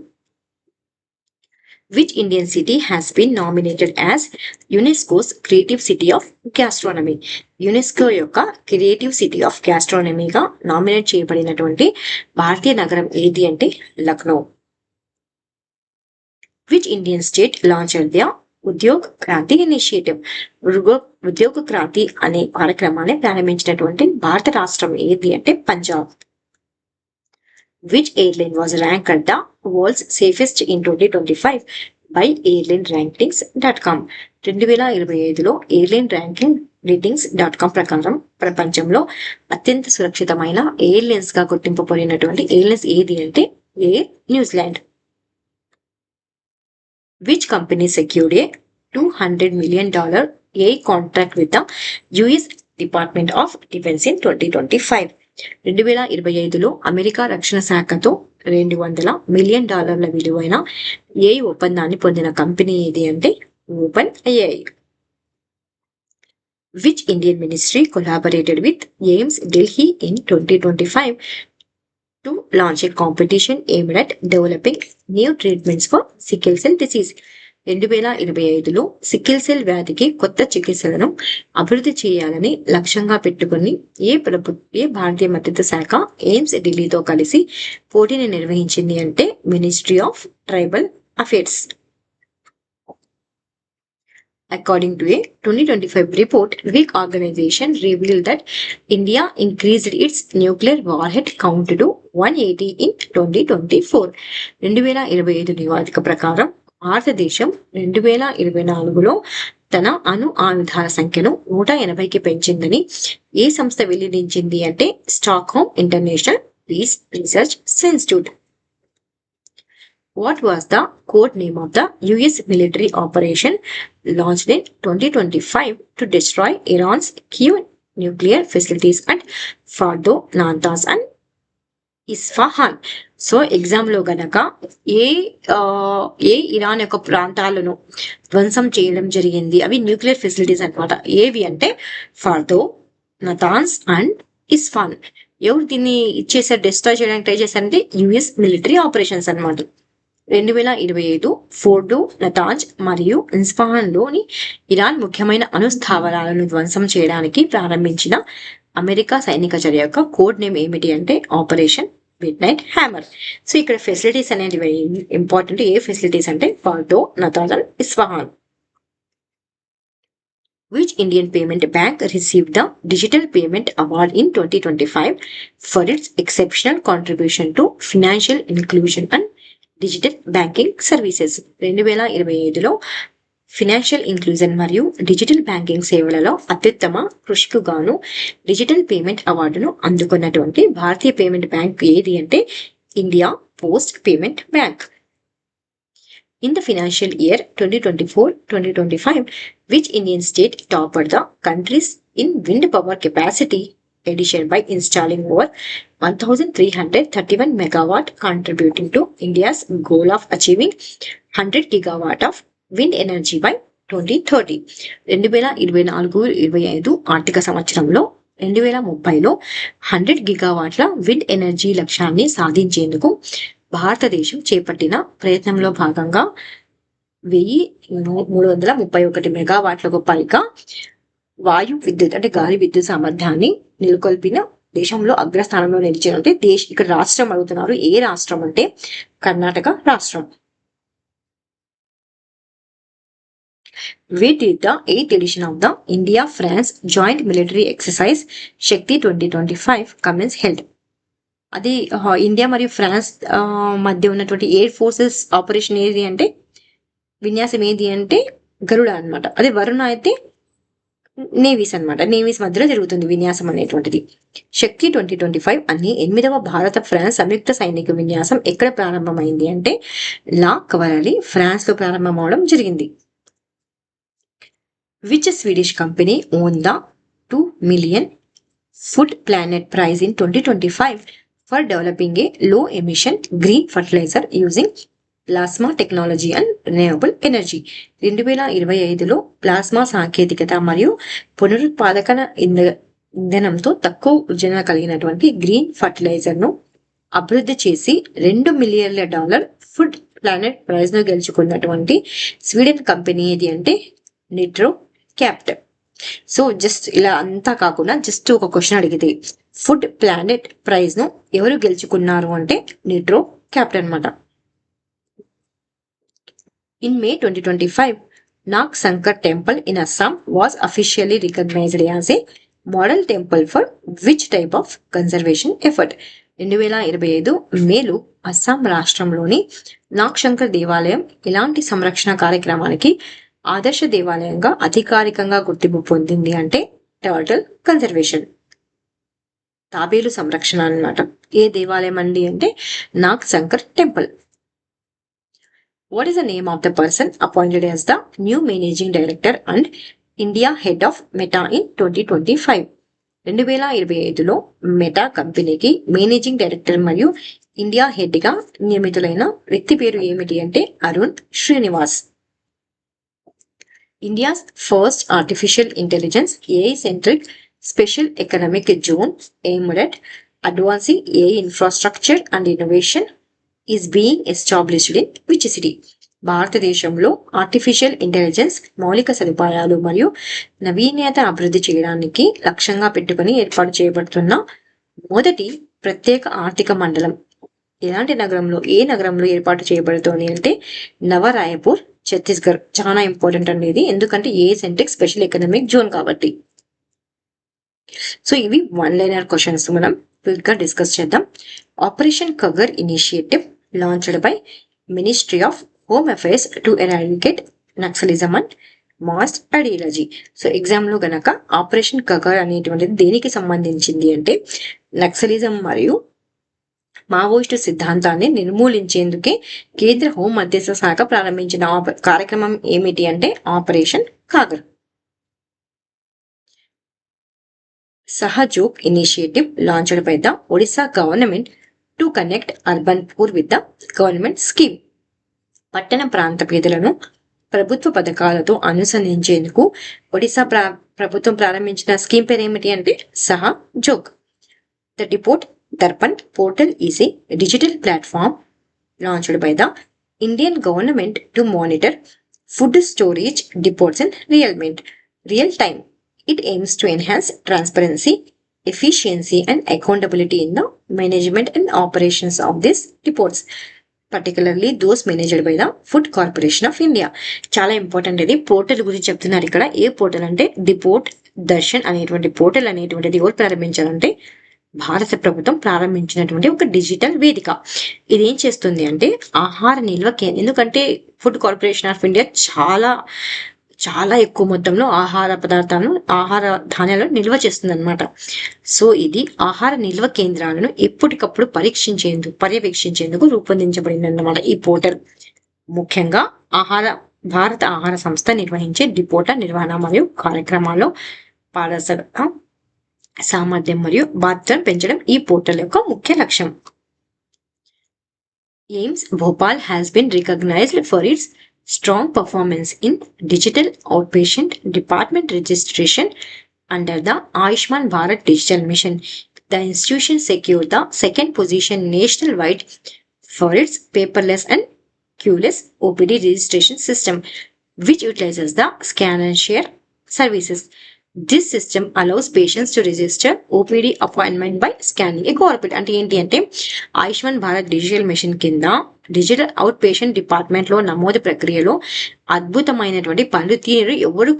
Which Indian city has been nominated as UNESCO's creative city of gastronomy? UNESCO యొక్క క్రియేటివ్ సిటీ ఆఫ్ గ్యాస్ట్రానమీగా నామినేట్ చేయబడినటువంటి భారతీయ నగరం ఏది అంటే Lucknow. Which Indian state launched the Udyog Kranti initiative? Udyog Kranti అనే కార్యక్రమాన్ని ప్రారంభించినటువంటి భారత రాష్ట్రం ఏది అంటే Punjab. Which airline was ranked the world's safest in 2025 by airlineRankings.com? 2025లో ఎయిర్లైన్ ర్యాంకింగ్ రేటింగ్స్.com ప్రకారం ప్రపంచంలో అత్యంత సురక్షితమైన ఎయిర్లైన్స్ గా గుర్తింపు పొందినటువంటి ఎయిర్లైన్స్ ఏది అంటే air New Zealand. Which company secured a $200 million AI contract with the US Department of Defense in 2025? 2025లో America రక్షణ శాఖతో $200 మిలియన్ విలువైన AI ఒప్పందాన్ని పొందిన కంపెనీ ఏది అంటే open AI. Which Indian ministry collaborated with AIIMS Delhi in 2025 to launch a competition aimed at developing new treatments for sickle cell disease? 2025లో సికిల్ సెల్ వ్యాధికి కొత్త చికిత్సలను అభివృద్ధి చేయాలని లక్ష్యంగా పెట్టుకుని ఏ భారతీయ మంత్రిత్వ శాఖ ఎయిమ్స్ ఢిల్లీతో కలిసి పోటీని నిర్వహించింది అంటే ministry of tribal affairs. According to a 2025 report, WIC organization revealed that India increased its nuclear warhead count to 180 in 2024. 2025 నివేదిక ప్రకారం భారతదేశం 2024లో తన అణు ఆయుధాల సంఖ్యను 180కి పెంచిందని ఏ సంస్థ వెల్లడించింది అంటే Stockholm International Peace Research Institute. What was the code name of the US military operation launched in 2025 to destroy Iran's key nuclear facilities at Fordo, Natanz and Isfahan? So exam లో గనక ఏ ఇరాన్ యొక్క ప్రాంతాలను ధ్వంసం చేయడం జరిగింది, అవి న్యూక్లియర్ ఫెసిలిటీస్ అన్నమాట. ఏవి అంటే ఫార్దో, నతాన్స్ అండ్ ఇస్ఫాన్. ఎవరు దీన్ని ఇచ్చేసారు, డిస్ట్రాయ్ చేయడానికి ట్రై చేశారంటే యుఎస్ మిలిటరీ ఆపరేషన్స్ అనమాట. 2025 ఫోర్డో, నతాంజ్ మరియు ఇస్ఫహాన్లోని ఇరాన్ ముఖ్యమైన అణుస్థావరాలను ధ్వంసం చేయడానికి ప్రారంభించిన అమెరికా సైనిక చర్య యొక్క కోడ్ నేమ్ ఏమిటి అంటే operation mid night hammer. So ఇక్కడ ఫెసిలిటీస్ అనేవి ఇంపార్టెంట్. ఏ ఫెసిలిటీస్ అంటే Fordow, Natanz and Isfahan. Which Indian payment bank received the Digital Payment Award in 2025 for its exceptional contribution to financial inclusion and digital banking services? 2025లో ఫినాన్షియల్ ఇంక్లూజన్ మరియు డిజిటల్ బ్యాంకింగ్ సేవలలో అత్యుత్తమ కృషికి గాను డిజిటల్ పేమెంట్ అవార్డును అందుకున్నటువంటి భారతీయ పేమెంట్ బ్యాంక్ ఏది అంటే India post payment bank. In the financial year 2024-2025, which Indian state topped the countries in wind power capacity addition by installing over 1,331 megawatt, contributing to India's goal of achieving 100 gigawatt of wind energy by 2030. 2024-25 ఆర్థిక సంవత్సరంలో 2030లో 100 గిగావాట్ల విండ్ ఎనర్జీ లక్ష్యాన్ని సాధించేందుకు భారతదేశం చేపట్టిన ప్రయత్నంలో భాగంగా 1,331 మెగావాట్లకు పైగా వాయు విద్యుత్ అంటే గాలి విద్యుత్ సామర్థ్యాన్ని నెలకొల్పిన దేశంలో అగ్రస్థానంలో నిలిచారంటే ఇక్కడ రాష్ట్రం అడుగుతున్నారు. ఏ రాష్ట్రం అంటే కర్ణాటక రాష్ట్రం. We did the 8th edition of the India-France Joint Military Exercise Shakti 2025 commence held. అది ఇండియా మరియు ఫ్రాన్స్ మధ్య ఉన్నటువంటి ఎయిర్ ఫోర్సెస్ ఆపరేషన్ ఏది అంటే విన్యాసం ఏది అంటే గరుడ అనమాట. అదే వరుణ అయితే నేవీస్ అనమాట. నేవీస్ మధ్యలో జరుగుతుంది విన్యాసం అనేటువంటిది. శక్తి 2025 అన్ని 8వ భారత ఫ్రాన్స్ సంయుక్త సైనిక విన్యాసం ఎక్కడ ప్రారంభమైంది అంటే లా కవరలి ఫ్రాన్స్ లో ప్రారంభం అవడం జరిగింది. Which Swedish company won the 2 million Food Planet Prize in 2025 for developing a low-emission green fertilizer using plasma technology and renewable energy? 2025లో ప్లాస్మా సాంకేతికత మరియు పునరుత్పాదక ఇంధనంతో తక్కువ విభజన కలిగినటువంటి గ్రీన్ ఫర్టిలైజర్ ను అభివృద్ధి చేసి $2 మిలియన్ల ఫుడ్ ప్లానెట్ ప్రైజ్ ను గెలుచుకున్నటువంటి స్వీడన్ కంపెనీ ఏది అంటే నిట్రో క్యాప్ట్. సో జస్ట్ ఇలా అంతా కాకుండా జస్ట్ ఒక క్వశ్చన్ అడిగితే ఫుడ్ ప్లానెట్ ప్రైజ్ ను ఎవరు గెలుచుకున్నారు అంటే నిట్రో క్యాప్ట్ అనమాట. In May 2025, Nag Sankar Temple in Assam was officially recognized as a model temple for which type of conservation effort? 2025 మేలో అస్సాం రాష్ట్రంలోని నాగ్ శంకర్ దేవాలయం ఇలాంటి సంరక్షణ కార్యక్రమానికి ఆదర్శ దేవాలయంగా అధికారికంగా గుర్తింపు పొందింది అంటే టర్టల్ కన్జర్వేషన్, తాబేలు సంరక్షణ అన్నమాట. ఏ దేవాలయం అండి అంటే Nag Shankar temple. What is the name of the person appointed as the new managing director and India head of Meta in 2025? 2025లో meta కంపెనీకి మేనేజింగ్ డైరెక్టర్ మరియు ఇండియా హెడ్ గా నియమితులైన వ్యక్తి పేరు ఏమిటి అంటే Arun Srinivas. India's first artificial intelligence AI centric special economic zone aimed at advancing AI infrastructure and innovation is being established in which city? భారతదేశంలో ఆర్టిఫిషియల్ ఇంటెలిజెన్స్ మౌలిక సదుపాయాలు మరియు నవీనత అభివృద్ధి చేయడానికి లక్ష్యంగా పెట్టుకుని ఏర్పాటు చేయబడుతున్న మొదటి ప్రత్యేక ఆర్థిక మండలం ఎలాంటి నగరంలో, ఏ నగరంలో ఏర్పాటు చేయబడుతుంది అంటే నవరాయపూర్, ఛత్తీస్గఢ్. చాలా ఇంపార్టెంట్ అనేది, ఎందుకంటే ఏ సెంట్రిక్ స్పెషల్ ఎకనామిక్ జోన్ కాబట్టి. సో ఇవి 1-liner క్వశ్చన్స్ మనం క్విక్ గా డిస్కస్ చేద్దాం. Operation Kagar initiative launched by ministry of home affairs to eradicate naxalism and mass ideology. So exam లో గనక ఆపరేషన్ కగర్ అనేటువంటిది దేనికి సంబంధించింది అంటే నక్సలిజం మరియు మావోయిస్టు సిద్ధాంతాన్ని నిర్మూలించేందుకే కేంద్ర హోం మధ్యస్థ శాఖ ప్రారంభించిన కార్యక్రమం ఏమిటి అంటే operation Kagar. Sahajog initiative launched by the Odisha government to connect urban poor with the government scheme. పట్టణ ప్రాంత పేదలను ప్రభుత్వ పథకాలతో అనుసంధించేందుకు ఒడిశా ప్రభుత్వం ప్రారంభించిన స్కీమ్ పేరు ఏమిటి అంటే సహజోగ్. The Depot Darpan portal is a digital platform launched by the Indian government to monitor food storage depots in real time. It aims to enhance transparency, efficiency, and accountability in the management and operations of these depots, particularly those managed by the food corporation of India. చాలా ఇంపార్టెంట్ ఇది. పోర్టల్ గురించి చెప్తున్నారు ఇక్కడ. ఏ పోర్టల్ అంటే డిపోర్ట్ దర్శన్ అనేటువంటి పోర్టల్ అనేటువంటిది ఎవరు ప్రారంభించారంటే భారత ప్రభుత్వం ప్రారంభించినటువంటి ఒక డిజిటల్ వేదిక. ఇది ఏం చేస్తుంది అంటే ఆహార నిల్వ ఎందుకంటే ఫుడ్ కార్పొరేషన్ ఆఫ్ ఇండియా చాలా చాలా ఎక్కువ మొత్తంలో ఆహార పదార్థాలను ఆహార ధాన్యాలను నిల్వ చేస్తుంది అనమాట. సో ఇది ఆహార నిల్వ కేంద్రాలను ఎప్పటికప్పుడు పర్యవేక్షించేందుకు రూపొందించబడింది అన్నమాట ఈ పోర్టల్. ముఖ్యంగా భారత ఆహార సంస్థ నిర్వహించే డిపోట నిర్వహణ మరియు కార్యక్రమాల్లో పారదర్శకత, సామర్థ్యం మరియు బాధ్యతను పెంచడం ఈ పోర్టల్ యొక్క ముఖ్య లక్ష్యం. AIIMS Bhopal has been recognized for its strong performance in digital outpatient department registration under the Ayushman Bharat Digital Mission. The institution secured the second position nationwide for its paperless and queueless OPD registration system, which utilizes the scan and share services. This system allows patients to register OPD appointment by scanning a QR code. అంటే ఏంటి అంటే ఆయుష్మాన్ భారత్ డిజిటల్ మిషన్ కింద డిజిటల్ అవుట్ పేషెంట్ డిపార్ట్మెంట్ లో నమోదు ప్రక్రియలో అద్భుతమైనటువంటి పనితీరు ఎవరు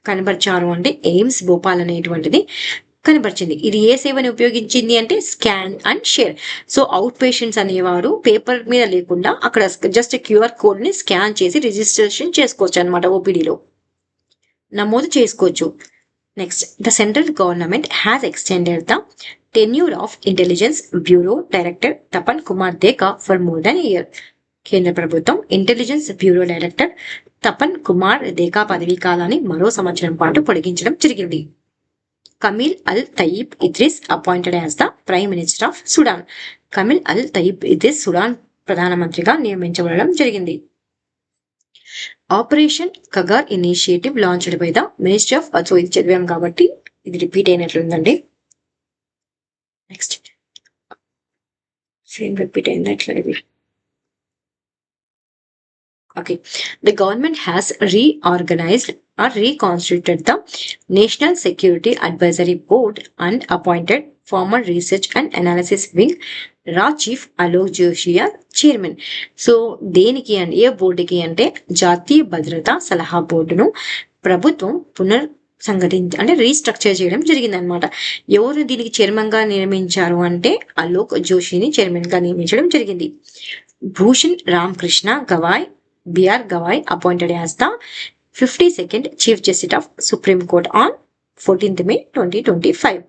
కనబరిచారు అంటే ఎయిమ్స్ భోపాల్ అనేటువంటిది కనబరిచింది. ఇది ఏ సేవని ఉపయోగించింది అంటే scan and share. So outpatients అనేవారు పేపర్ మీద లేకుండా అక్కడ జస్ట్ క్యూఆర్ కోడ్ ని స్కాన్ చేసి రిజిస్ట్రేషన్ చేసుకోవచ్చు అనమాట. ఓపీడీలో నమోదు చేసుకోవచ్చు. Next, the central government has extended the tenure of intelligence bureau director Tapan Kumar Deka for more than year. కేంద్ర ప్రభుత్వం intelligence bureau director Tapan Kumar Deka పదవీ కాలాన్ని మరో సంవత్సరం పాటు పొడిగించడం జరిగింది. Kamil Al Tayeb Idris appointed as the prime minister of Sudan. Kamil Al Tayeb Idris Sudan ప్రధానమంత్రిగా నియమించబడడం జరిగింది. Operation Kagar initiative launched by the ministry of, so ఇది చదివాం కాబట్టి ఇది రిపీట్ అయినట్లుందండి. నెక్స్ట్ సేమ్ రిపీట్ అయింది అట్లా ఇది. Okay, the government has reorganised or reconstituted the National Security Advisory Board and appointed former Research and Analysis Wing రా chief Alok Joshi chairman. So దేనికి అంటే ఏ బోర్డుకి అంటే జాతీయ భద్రతా సలహా బోర్డును ప్రభుత్వం అంటే రీస్ట్రక్చర్ చేయడం జరిగింది అనమాట. ఎవరు దీనికి చైర్మన్ గా నియమించారు అంటే అలోక్ జోషిని చైర్మన్ గా నియమించడం జరిగింది. Bhushan Ramakrishna Gavai BR Gavai appointed as the 52nd chief justice of supreme court on 14th May 2025.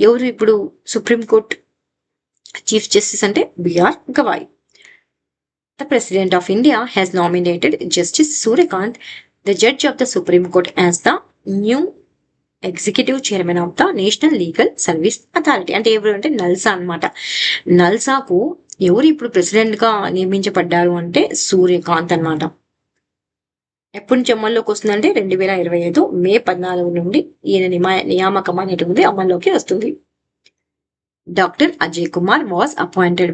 ఎవరు ఇప్పుడు సుప్రీం కోర్ట్ చీఫ్ జస్టిస్ అంటే BR Gavai. The president of India has nominated justice Suryakant the judge of the supreme court as the new executive chairman of the national legal service authority. అంటే ఎవరు అంటే నల్సా అనమాట. నల్సాకు ఎవరు ఇప్పుడు ప్రెసిడెంట్ గా నియమించబడ్డారు అంటే సూర్యకాంత్ అనమాట. ఎప్పటి నుంచి అమల్లోకి వస్తుందంటే 2025 మే 14 నుండి ఈయన నియామకం అనేటువంటిది అమల్లోకి వస్తుంది. Doctor Ajay Kumar was appointed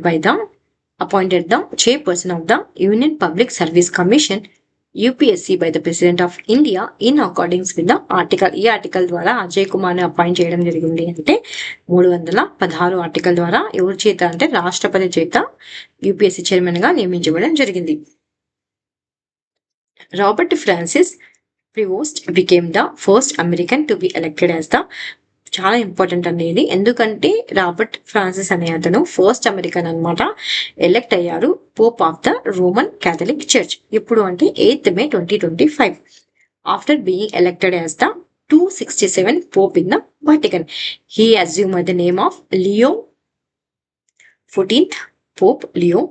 the chairperson of the union public service commission UPSC by the president of India in అకార్డింగ్స్ with the article. ఈ ఆర్టికల్ ద్వారా అజయ్ కుమార్ ని అపాయింట్ చేయడం జరిగింది. అంటే 316 ఆర్టికల్ ద్వారా ఎవరి చేత అంటే రాష్ట్రపతి చేత యూపీఎస్సీ చైర్మన్ గా నియమించబడడం జరిగింది. Robert Francis Prevost became the first American to be elected as the, చాలా ఇంపార్టెంట్ అనేది ఎందుకంటే రాబర్ట్ ఫ్రాన్సిస్ అనే అతను ఫస్ట్ అమెరికన్ అనమాట ఎలెక్ట్ అయ్యారు Pope of the Roman Catholic church. ఇప్పుడు అంటే 8th May 2025 after being elected as the 267 Pope in the Vatican. He assumed the name of Leo 14th. Pope Leo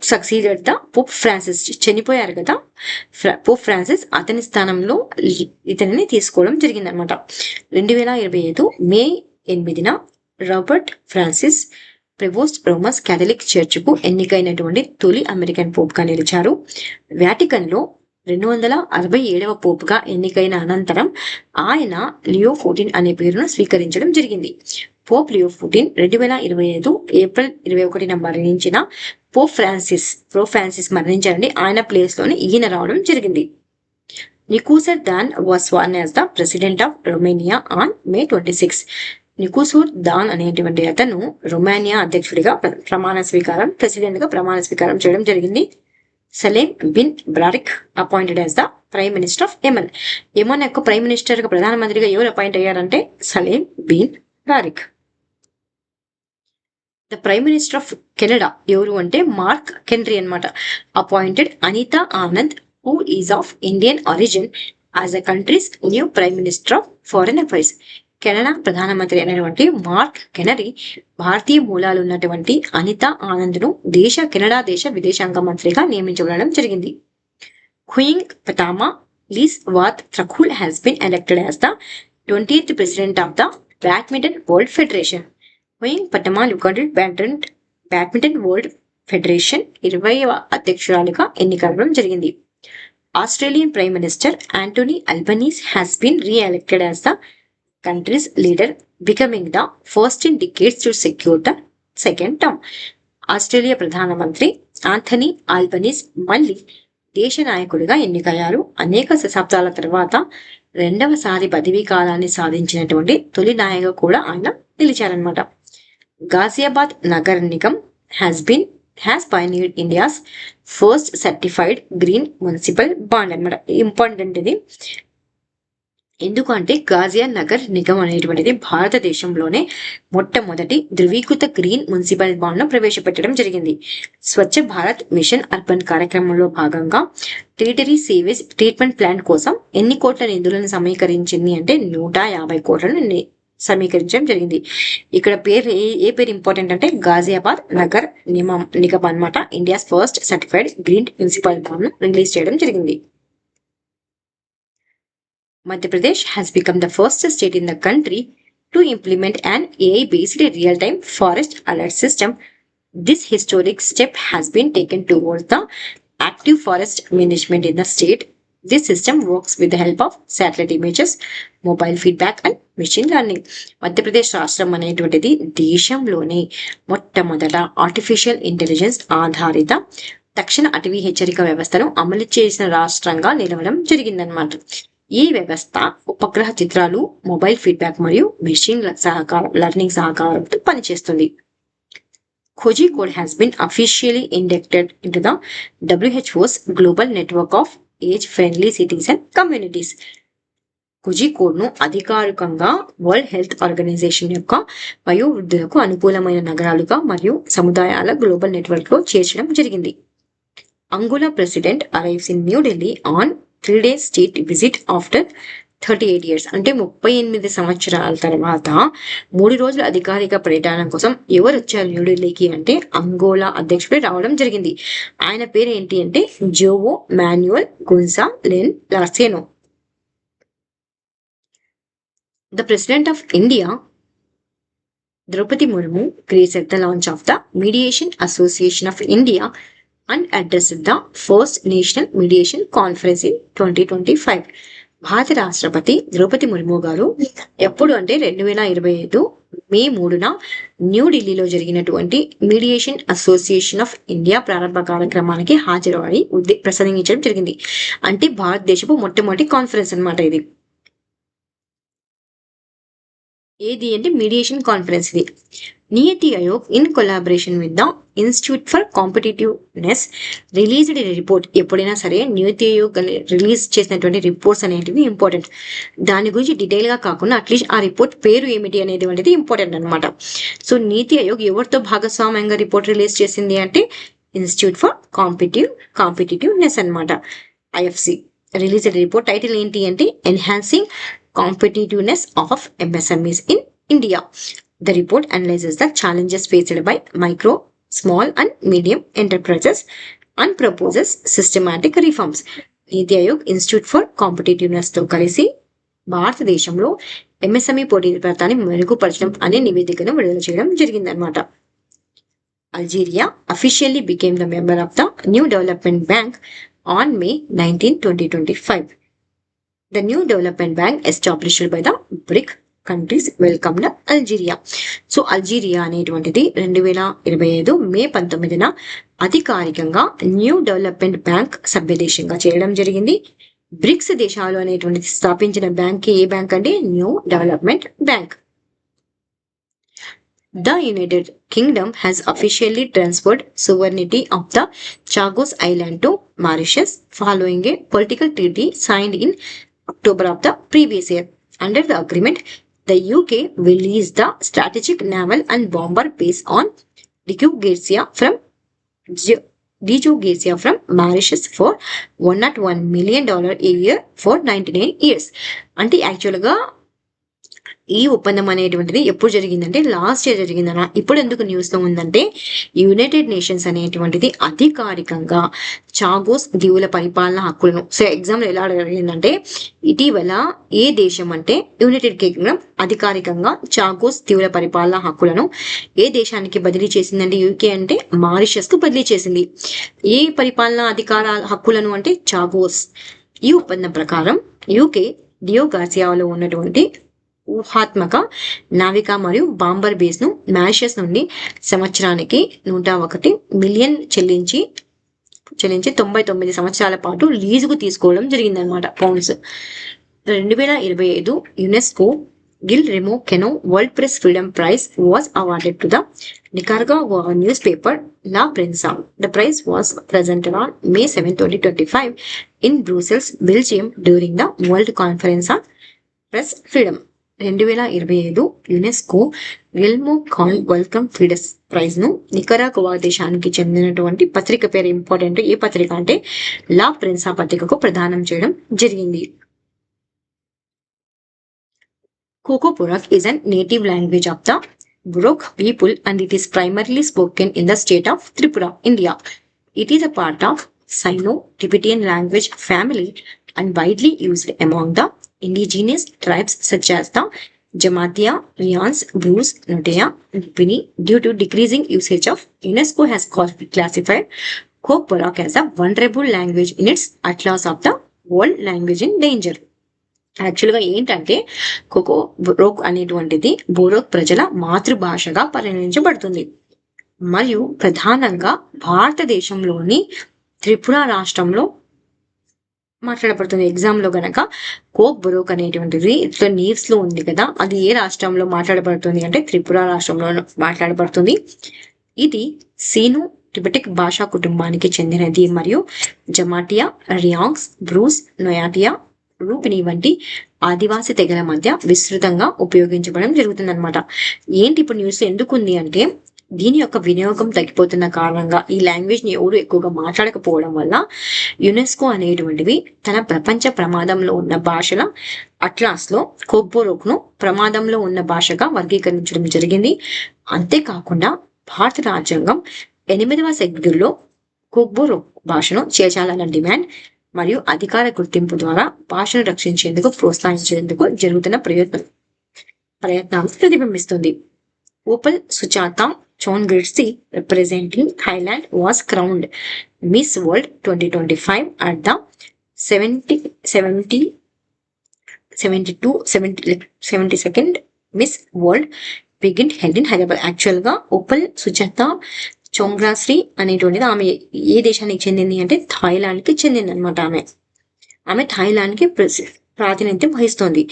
succeeded the Pope Francis. చనిపోయారు కదా పోప్ ఫ్రాన్సిస్, అతని స్థానంలో ఇతనిని తీసుకోవడం జరిగింది అనమాట. 2025 మే 8న Robert Francis Prevost Roman Catholic church కు ఎన్నికైనటువంటి తొలి అమెరికన్ పోప్ గా నిలిచారు. వాటికన్ లో 267వ పోప్ గా ఎన్నికైన అనంతరం ఆయన లియో 14 అనే పేరును స్వీకరించడం జరిగింది. పోప్ లియో 14 2025 ఏప్రిల్ 21న మరణించిన పోప్ ఫ్రాన్సిస్ మరణించారండి. ఆయన ప్లేస్ లోనే ఈయన రావడం జరిగింది. Nicusor Dan was sworn as the president of Romania on May 26. Nicusor Dan అనేటువంటి అతను రొమానియా అధ్యక్షుడిగా ప్రెసిడెంట్ గా ప్రమాణ స్వీకారం చేయడం జరిగింది. Salem bin Braik appointed as the prime minister of Yemen. Yemen యొక్క ప్రైమ్ మినిస్టర్ గా ప్రధానమంత్రిగా ఎవరు అపాయింట్ అయ్యారంటే Salem bin Braik. The prime minister of Canada ఎవరు అంటే మార్క్ కెన్రీ అన్నమాట. Appointed Anita Anand who is of Indian origin as a country's new prime minister of foreign affairs. Canada ప్రధానమంత్రి అయినటువంటి మార్క్ కెనరీ భారతీయ మూలాలు ఉన్నటువంటి అనితా ఆనంద్ ను కెనడా దేశ విదేశాంగ మంత్రిగా నియమించబడడం జరిగింది. Khunying Patama Leeswadtrakul has been elected as the 20th president of the badminton world federation. Khunying Patama లుకాడెడ్ బ్యాడ్మింటన్ వరల్డ్ ఫెడరేషన్ 20వ అధ్యక్షురాలిగా ఎన్నికవడం జరిగింది. Australian prime minister Anthony Albanese has been re-elected as the country's leader, becoming the first in decades to secure the second term. Australia ప్రధానమంత్రి ఆంథనీ ఆల్బనీస్ మళ్ళీ దేశ నాయకుడిగా ఎన్నికయ్యారు. అనేక శతాబ్దాల తర్వాత రెండవసారి పదవీ కాలాన్ని సాధించినటువంటి తొలి నాయక కూడా ఆయన నిలిచారనమాట. Ghaziabad Nagar Nigam has pioneered India's first certified green municipal bond అన్నమాట. ఇంపార్టెంట్ ఇది. ఎందుకంటే గాజియా నగర్ నిగమ్ అనేటువంటిది భారతదేశంలోనే మొట్టమొదటి ధృవీకృత గ్రీన్ మున్సిపల్ బాండ్ ను ప్రవేశపెట్టడం జరిగింది. స్వచ్ఛ భారత్ మిషన్ అర్బన్ కార్యక్రమంలో భాగంగా టెరిటరీ సేవేజ్ ట్రీట్మెంట్ ప్లాంట్ కోసం ఎన్ని కోట్ల నిధులను సమీకరించింది అంటే 150 కోట్లను సమీకరించడం జరిగింది. ఇక్కడ ఏ పేరు ఇంపార్టెంట్ అంటే గాజియాబాద్ నగర్ నిగమ్ అన్నమాట. India's first certified green municipal bond ను రిలీజ్ చేయడం జరిగింది. Madhya Pradesh has become the first state in the country to implement an AI-based real-time forest alert system. This historic step has been taken towards the active forest management in the state. This system works with the help of satellite images, mobile feedback and machine learning. Madhya Pradesh రాష్ట్రం అనేటువంటిది దేశంలోనే మొట్టమొదట ఆర్టిఫిషియల్ ఇంటెలిజెన్స్ ఆధారిత తక్షణ అటవీ హెచ్చరిక వ్యవస్థను అమలు చేసిన రాష్ట్రంగా నిలవడం జరిగిందన్నమాట. ఈ వ్యవస్థ ఉపగ్రహ చిత్రాలు, మొబైల్ ఫీడ్బ్యాక్ మరియు మెషిన్ లెర్నింగ్ సహకారంతో పనిచేస్తుంది. Kozhikode has been officially inducted into the WHO's global network of age friendly cities and communities. Kozhikode ను అధికారికంగా వరల్డ్ హెల్త్ ఆర్గనైజేషన్ యొక్క వయోవృద్ధులకు అనుకూలమైన నగరాలుగా మరియు సముదాయాల గ్లోబల్ నెట్వర్క్ లో చేర్చడం జరిగింది. Angola president arrives in new Delhi on 3-day state visit after 38 years. అంటే 38 సంవత్సరాల తర్వాత 3 రోజుల అధికారిక పర్యటన కోసం ఎవరు వచ్చారు న్యూఢిల్లీకి అంటే అంగోలా అధ్యక్షుడు రావడం జరిగింది. ఆయన పేరు ఏంటి అంటే జోవో మాన్యుయల్ గొన్సాలెస్ లార్సెనో. The president of India Droupadi Murmu created the launch of the Mediation Association of India and addressed the first National Mediation Conference in 2025. భారత రాష్ట్రపతి ద్రౌపది ముర్ము గారు ఎప్పుడు అంటే 2025 మే 3న న్యూఢిల్లీలో జరిగినటువంటి మీడియేషన్ అసోసియేషన్ ఆఫ్ ఇండియా ప్రారంభ కార్యక్రమానికి హాజరై ప్రసంగించడం జరిగింది. అంటే భారతదేశపు మొట్టమొదటి కాన్ఫరెన్స్ అన్నమాట ఇది. ఏది అంటే మీడియేషన్ కాన్ఫరెన్స్ ఇది. నీతి Aayog in collaboration with the institute for competitiveness released report. ఎప్పుడైనా సరే నీతి ఆయోగ్ రిలీజ్ చేసినటువంటి రిపోర్ట్స్ అనేటివి ఇంపార్టెంట్. దాని గురించి డీటెయిల్ గా కాకుండా అట్లీస్ట్ ఆ రిపోర్ట్ పేరు ఏమిటి అనేది ఇంపార్టెంట్ అనమాట. సో నీతి ఆయోగ్ ఎవరితో భాగస్వామ్యంగా రిపోర్ట్ రిలీజ్ చేసింది అంటే ఇన్స్టిట్యూట్ ఫర్ కాంపిటేటివ్నెస్ అన్నమాట, IFC. రిలీజ్డ్ రిపోర్ట్ టైటిల్ ఏంటి అంటే enhancing competitiveness of MSMEs in India. The report analyzes the challenges faced by micro, small and medium enterprises and proposes systematic reforms. NITI Aayog institute for competitiveness తో కలిసి భారతదేశంలో MSME పోటీతత్వాన్ని మెరుగుపరచడం అనే నివేదికను విడుదల చేయడం జరిగిందనమాట. Algeria officially became the member of the new development bank on May 19, 2025. The new development bank established by the BRIC countries welcomed Algeria. So Algeria అనేటువంటిది 2025 మే 19న అధికారికంగా న్యూ డెవలప్మెంట్ బ్యాంక్ సభ్య దేశంగా చేరడం జరిగింది. బ్రిక్స్ దేశాలు అనేటువంటిది స్థాపించిన బ్యాంక్ ఏ బ్యాంక్ అంటే new development bank. The United Kingdom has officially transferred sovereignty of the Chagos Island to Mauritius following a political treaty signed in October of the previous year. Under the agreement, the UK will lease the strategic naval and bomber base on Diku Garcia from Mauritius for $101 million a year for 99 years. అంటే యాక్చువల్గా ఈ ఒప్పందం అనేటువంటిది ఎప్పుడు జరిగిందంటే లాస్ట్ ఇయర్ జరిగిందన్న. ఇప్పుడు ఎందుకు న్యూస్ లో ఉందంటే యునైటెడ్ నేషన్స్ అనేటువంటిది అధికారికంగా చాగోస్ దీవుల పరిపాలన హక్కులను, సో ఎగ్జామ్ ఎలా జరిగిందంటే ఇటీవల ఏ దేశం అంటే యునైటెడ్ కింగ్డమ్ అధికారికంగా చాగోస్ దీవుల పరిపాలన హక్కులను ఏ దేశానికి బదిలీ చేసిందంటే యూకే అంటే మారిషస్ కు బదిలీ చేసింది. ఏ పరిపాలన అధికార హక్కులను అంటే చాగోస్. ఈ ఒప్పందం ప్రకారం యూకే డియో గార్సియాలో ఉన్నటువంటి ఊహాత్మక నావిక మరియు బాంబర్ బేస్ ను మారిషస్ నుండి సంవత్సరానికి 101 మిలియన్ చెల్లించి 99 సంవత్సరాల పాటు లీజుకు తీసుకోవడం జరిగిందనమాట pounds. 2025 UNESCO Guillermo Cano world press freedom prize was awarded to the Nicaragua newspaper La Prensa. The prize was presented on May 7, 2025 in Brussels, Belgium during the World Conference on Press Freedom. 2025 UNESCO Guillermo Cano వెల్కమ్ ఫ్రీడమ్ ప్రైజ్ ను నికరాగ్వా దేశానికి చెందినటువంటి పత్రిక పేరు ఇంపార్టెంట్. ఏ పత్రిక అంటే లా ప్రెన్సా పత్రికకు ప్రదానం చేయడం జరిగింది. Kokborok is an native language of the Burok people and it is primarily spoken in the state of Tripura, India. It is a part of Sino-Tibetan language family and widely used among the indigenous tribes such as the Jamatia, Rians, Bruce, Notea, and Pini. Due to decreasing usage of, UNESCO has classified Kok Borak as a vulnerable language in its Atlas of the World Language in Danger. యాక్చువల్గా ఏంటంటే కోకో బొరోక్ అనేటువంటిది బోరోక్ ప్రజల మాతృభాషగా పరిగణించబడుతుంది మరియు ప్రధానంగా భారతదేశంలోని త్రిపుర రాష్ట్రంలో మాట్లాడబడుతుంది. ఎగ్జామ్ లో గనక కోక్ బొరోక్ అనేటువంటిది ఇట్లా నీవ్స్ లో ఉంది కదా, అది ఏ రాష్ట్రంలో మాట్లాడబడుతుంది అంటే త్రిపుర రాష్ట్రంలో మాట్లాడబడుతుంది. ఇది సీను టిబెటిక్ భాషా కుటుంబానికి చెందినది మరియు జమాటియా, రియాంగ్స్, బ్రూస్, నొయాటియా, రూపిని వంటి ఆదివాసీ తెగల మధ్య విస్తృతంగా ఉపయోగించబడడం జరుగుతుంది అనమాట. ఏంటి ఇప్పుడు న్యూస్ ఎందుకు ఉంది అంటే దీని యొక్క వినియోగం తగ్గిపోతున్న కారణంగా ఈ లాంగ్వేజ్ ని ఎవరు ఎక్కువగా మాట్లాడకపోవడం వల్ల యునెస్కో అనేటువంటివి తన ప్రపంచ ప్రమాదంలో ఉన్న భాషల అట్లాస్ లో కోక్బోరోక్ ను ప్రమాదంలో ఉన్న భాషగా వర్గీకరించడం జరిగింది. అంతేకాకుండా భారత రాజ్యాంగం 8వ షెడ్యూల్లో కోక్బోరోక్ భాషను చేర్చాలన్న డిమాండ్ మరియు అధికార గుర్తింపు ద్వారా భాషను రక్షించేందుకు ప్రోత్సహించేందుకు జరుగుతున్న ప్రయత్నాలు ప్రతిబింబిస్తుంది. Opal Suchata Chuangsri representing Thailand was crowned Miss World 2025 at the 72nd Miss World Pageant held in Hyderabad. Actual గా ఓపల్ సుచాత చోంగ్రాశ్రీ అనేటువంటిది ఆమె ఏ దేశానికి చెందింది అంటే థాయిలాండ్ కి చెందింది అనమాట. ఆమె థాయిలాండ్ కి ప్రాతినిధ్యం వహిస్తోంది.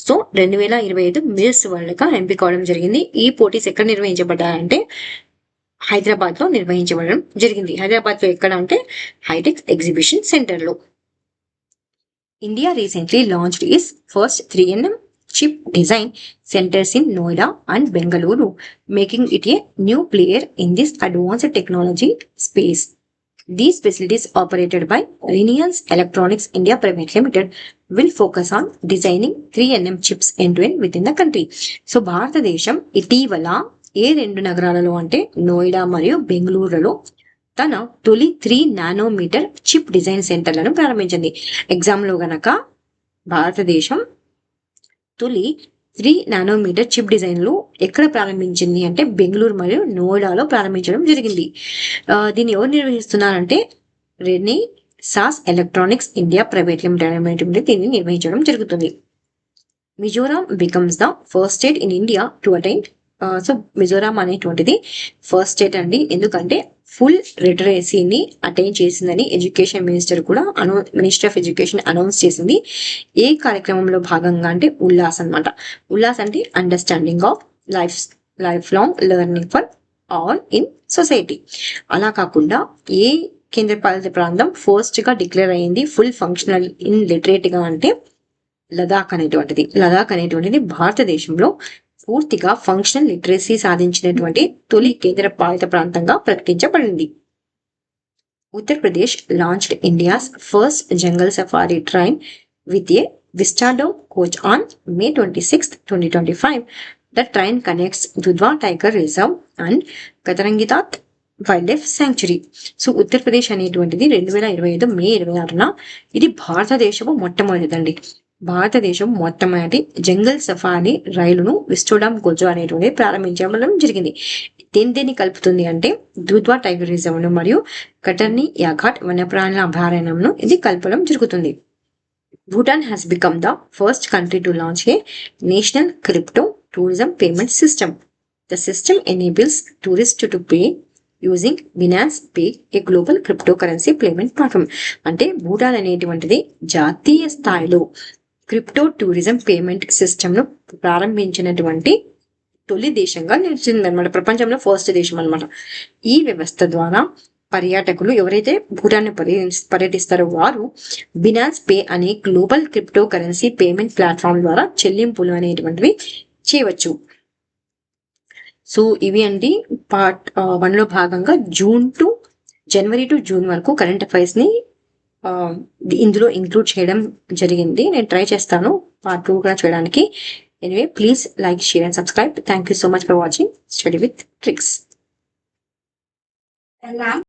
సో 2025 మిస్ వరల్డ్ గా ఎంపిక అవడం జరిగింది. ఈ పోటీస్ ఎక్కడ నిర్వహించబడ్డాయంటే హైదరాబాద్ లో నిర్వహించబడడం జరిగింది. హైదరాబాద్ లో ఎక్కడ అంటే హైటెక్స్ ఎగ్జిబిషన్ సెంటర్ లో. India recently launched is first 3nm chip design centers in Noida and Bengaluru, making it a new player in this advanced technology space. These facilities operated by Reliance Electronics India Private Limited will focus on designing 3nm chips end-to-end within the country. So భారతదేశం ఇటీవల ఏ రెండు నగరాలలో అంటే నోయిడా మరియు బెంగళూరులో తన తొలి 3 నానోమీటర్ చిప్ డిజైన్ సెంటర్లను ప్రారంభించింది. ఎగ్జామ్ లో గనక భారతదేశం తొలి 3 నానోమీటర్ చిప్ డిజైన్ లు ఎక్కడ ప్రారంభించింది అంటే బెంగళూరు మరియు నోయిడాలో ప్రారంభించడం జరిగింది. దీన్ని ఎవరు నిర్వహిస్తున్నారంటే Renesas electronics India private limited దీన్ని నిర్వహించడం జరుగుతుంది. Mizoram becomes the first state in India to attain. So Mizoram అనేటువంటిది ఫస్ట్ స్టేట్ అండి, ఎందుకంటే ఫుల్ లిటరసీని అటైన్ చేసిందని ఎడ్యుకేషన్ మినిస్టర్ కూడా మినిస్టర్ ఆఫ్ ఎడ్యుకేషన్ అనౌన్స్ చేసింది. ఏ కార్యక్రమంలో భాగంగా అంటే ఉల్లాస్ అనమాట. ఉల్లాస్ అంటే understanding of life long learning for all in society. అలా కాకుండా ఏ కేంద్రపాలిత ప్రాంతం ఫస్ట్ గా డిక్లేర్ అయ్యింది ఫుల్ ఫంక్షనల్ ఇన్ లిటరేట్ గా అంటే లదాఖ్ అనేటువంటిది. లదాఖ్ అనేటువంటిది భారతదేశంలో పూర్తిగా ఫంక్షనల్ లిటరసీ సాధించినటువంటి తొలి కేంద్ర పాలిత ప్రాంతంగా ప్రకటించబడింది. Uttar Pradesh launched India's first jungle safari train with a vistadome coach on May 26, 2025. The train connects Dudhwa Tiger Reserve and Katarangitat wild life sanctuary. So Uttar Pradesh అనేటువంటిది 2025 May 26న ఇది భారతదేశపు మొట్టమొదటిదండి. భారతదేశం మొట్టమొదటి జంగల్ సఫారీ రైలును విస్టోడామ్ గొజో అనేటువంటి ప్రారంభించడం జరిగింది. దేని కలుపుతుంది అంటే దుధ్వా టైగర్ రిజర్వ్ ను మరియు కటర్ని యాఘాట్ వన్యప్రాణుల అభయారణ్యంను ఇది కలపడం జరుగుతుంది. Bhutan has become the first country to launch a national crypto tourism payment system. The system enables tourists to pay using Binance Pay, a global cryptocurrency payment platform. అంటే భూటాన్ అనేటువంటిది జాతీయ స్థాయిలో క్రిప్టో టూరిజం పేమెంట్ సిస్టమ్ ను ప్రారంభించినటువంటి తొలి దేశంగా నిలిచిందనమాట. ప్రపంచంలో ఫస్ట్ దేశం అనమాట. ఈ వ్యవస్థ ద్వారా పర్యాటకులు ఎవరైతే భూటాన్ని పర్యటిస్తారో వారు బినాన్స్ పే అనే global crypto currency payment platform ద్వారా చెల్లింపులు అనేటువంటివి చేయవచ్చు. సో ఇవి అండి పార్ట్ 1 లో భాగంగా జనవరి టు జూన్ వరకు కరెంట్ అఫైర్స్ ని ఇందులో ఇంక్లూడ్ చేయడం జరిగింది. నేను ట్రై చేస్తాను పార్ట్ 2 కూడా చేయడానికి. Anyway, please like, share and subscribe. Thank you so much for watching study with tricks.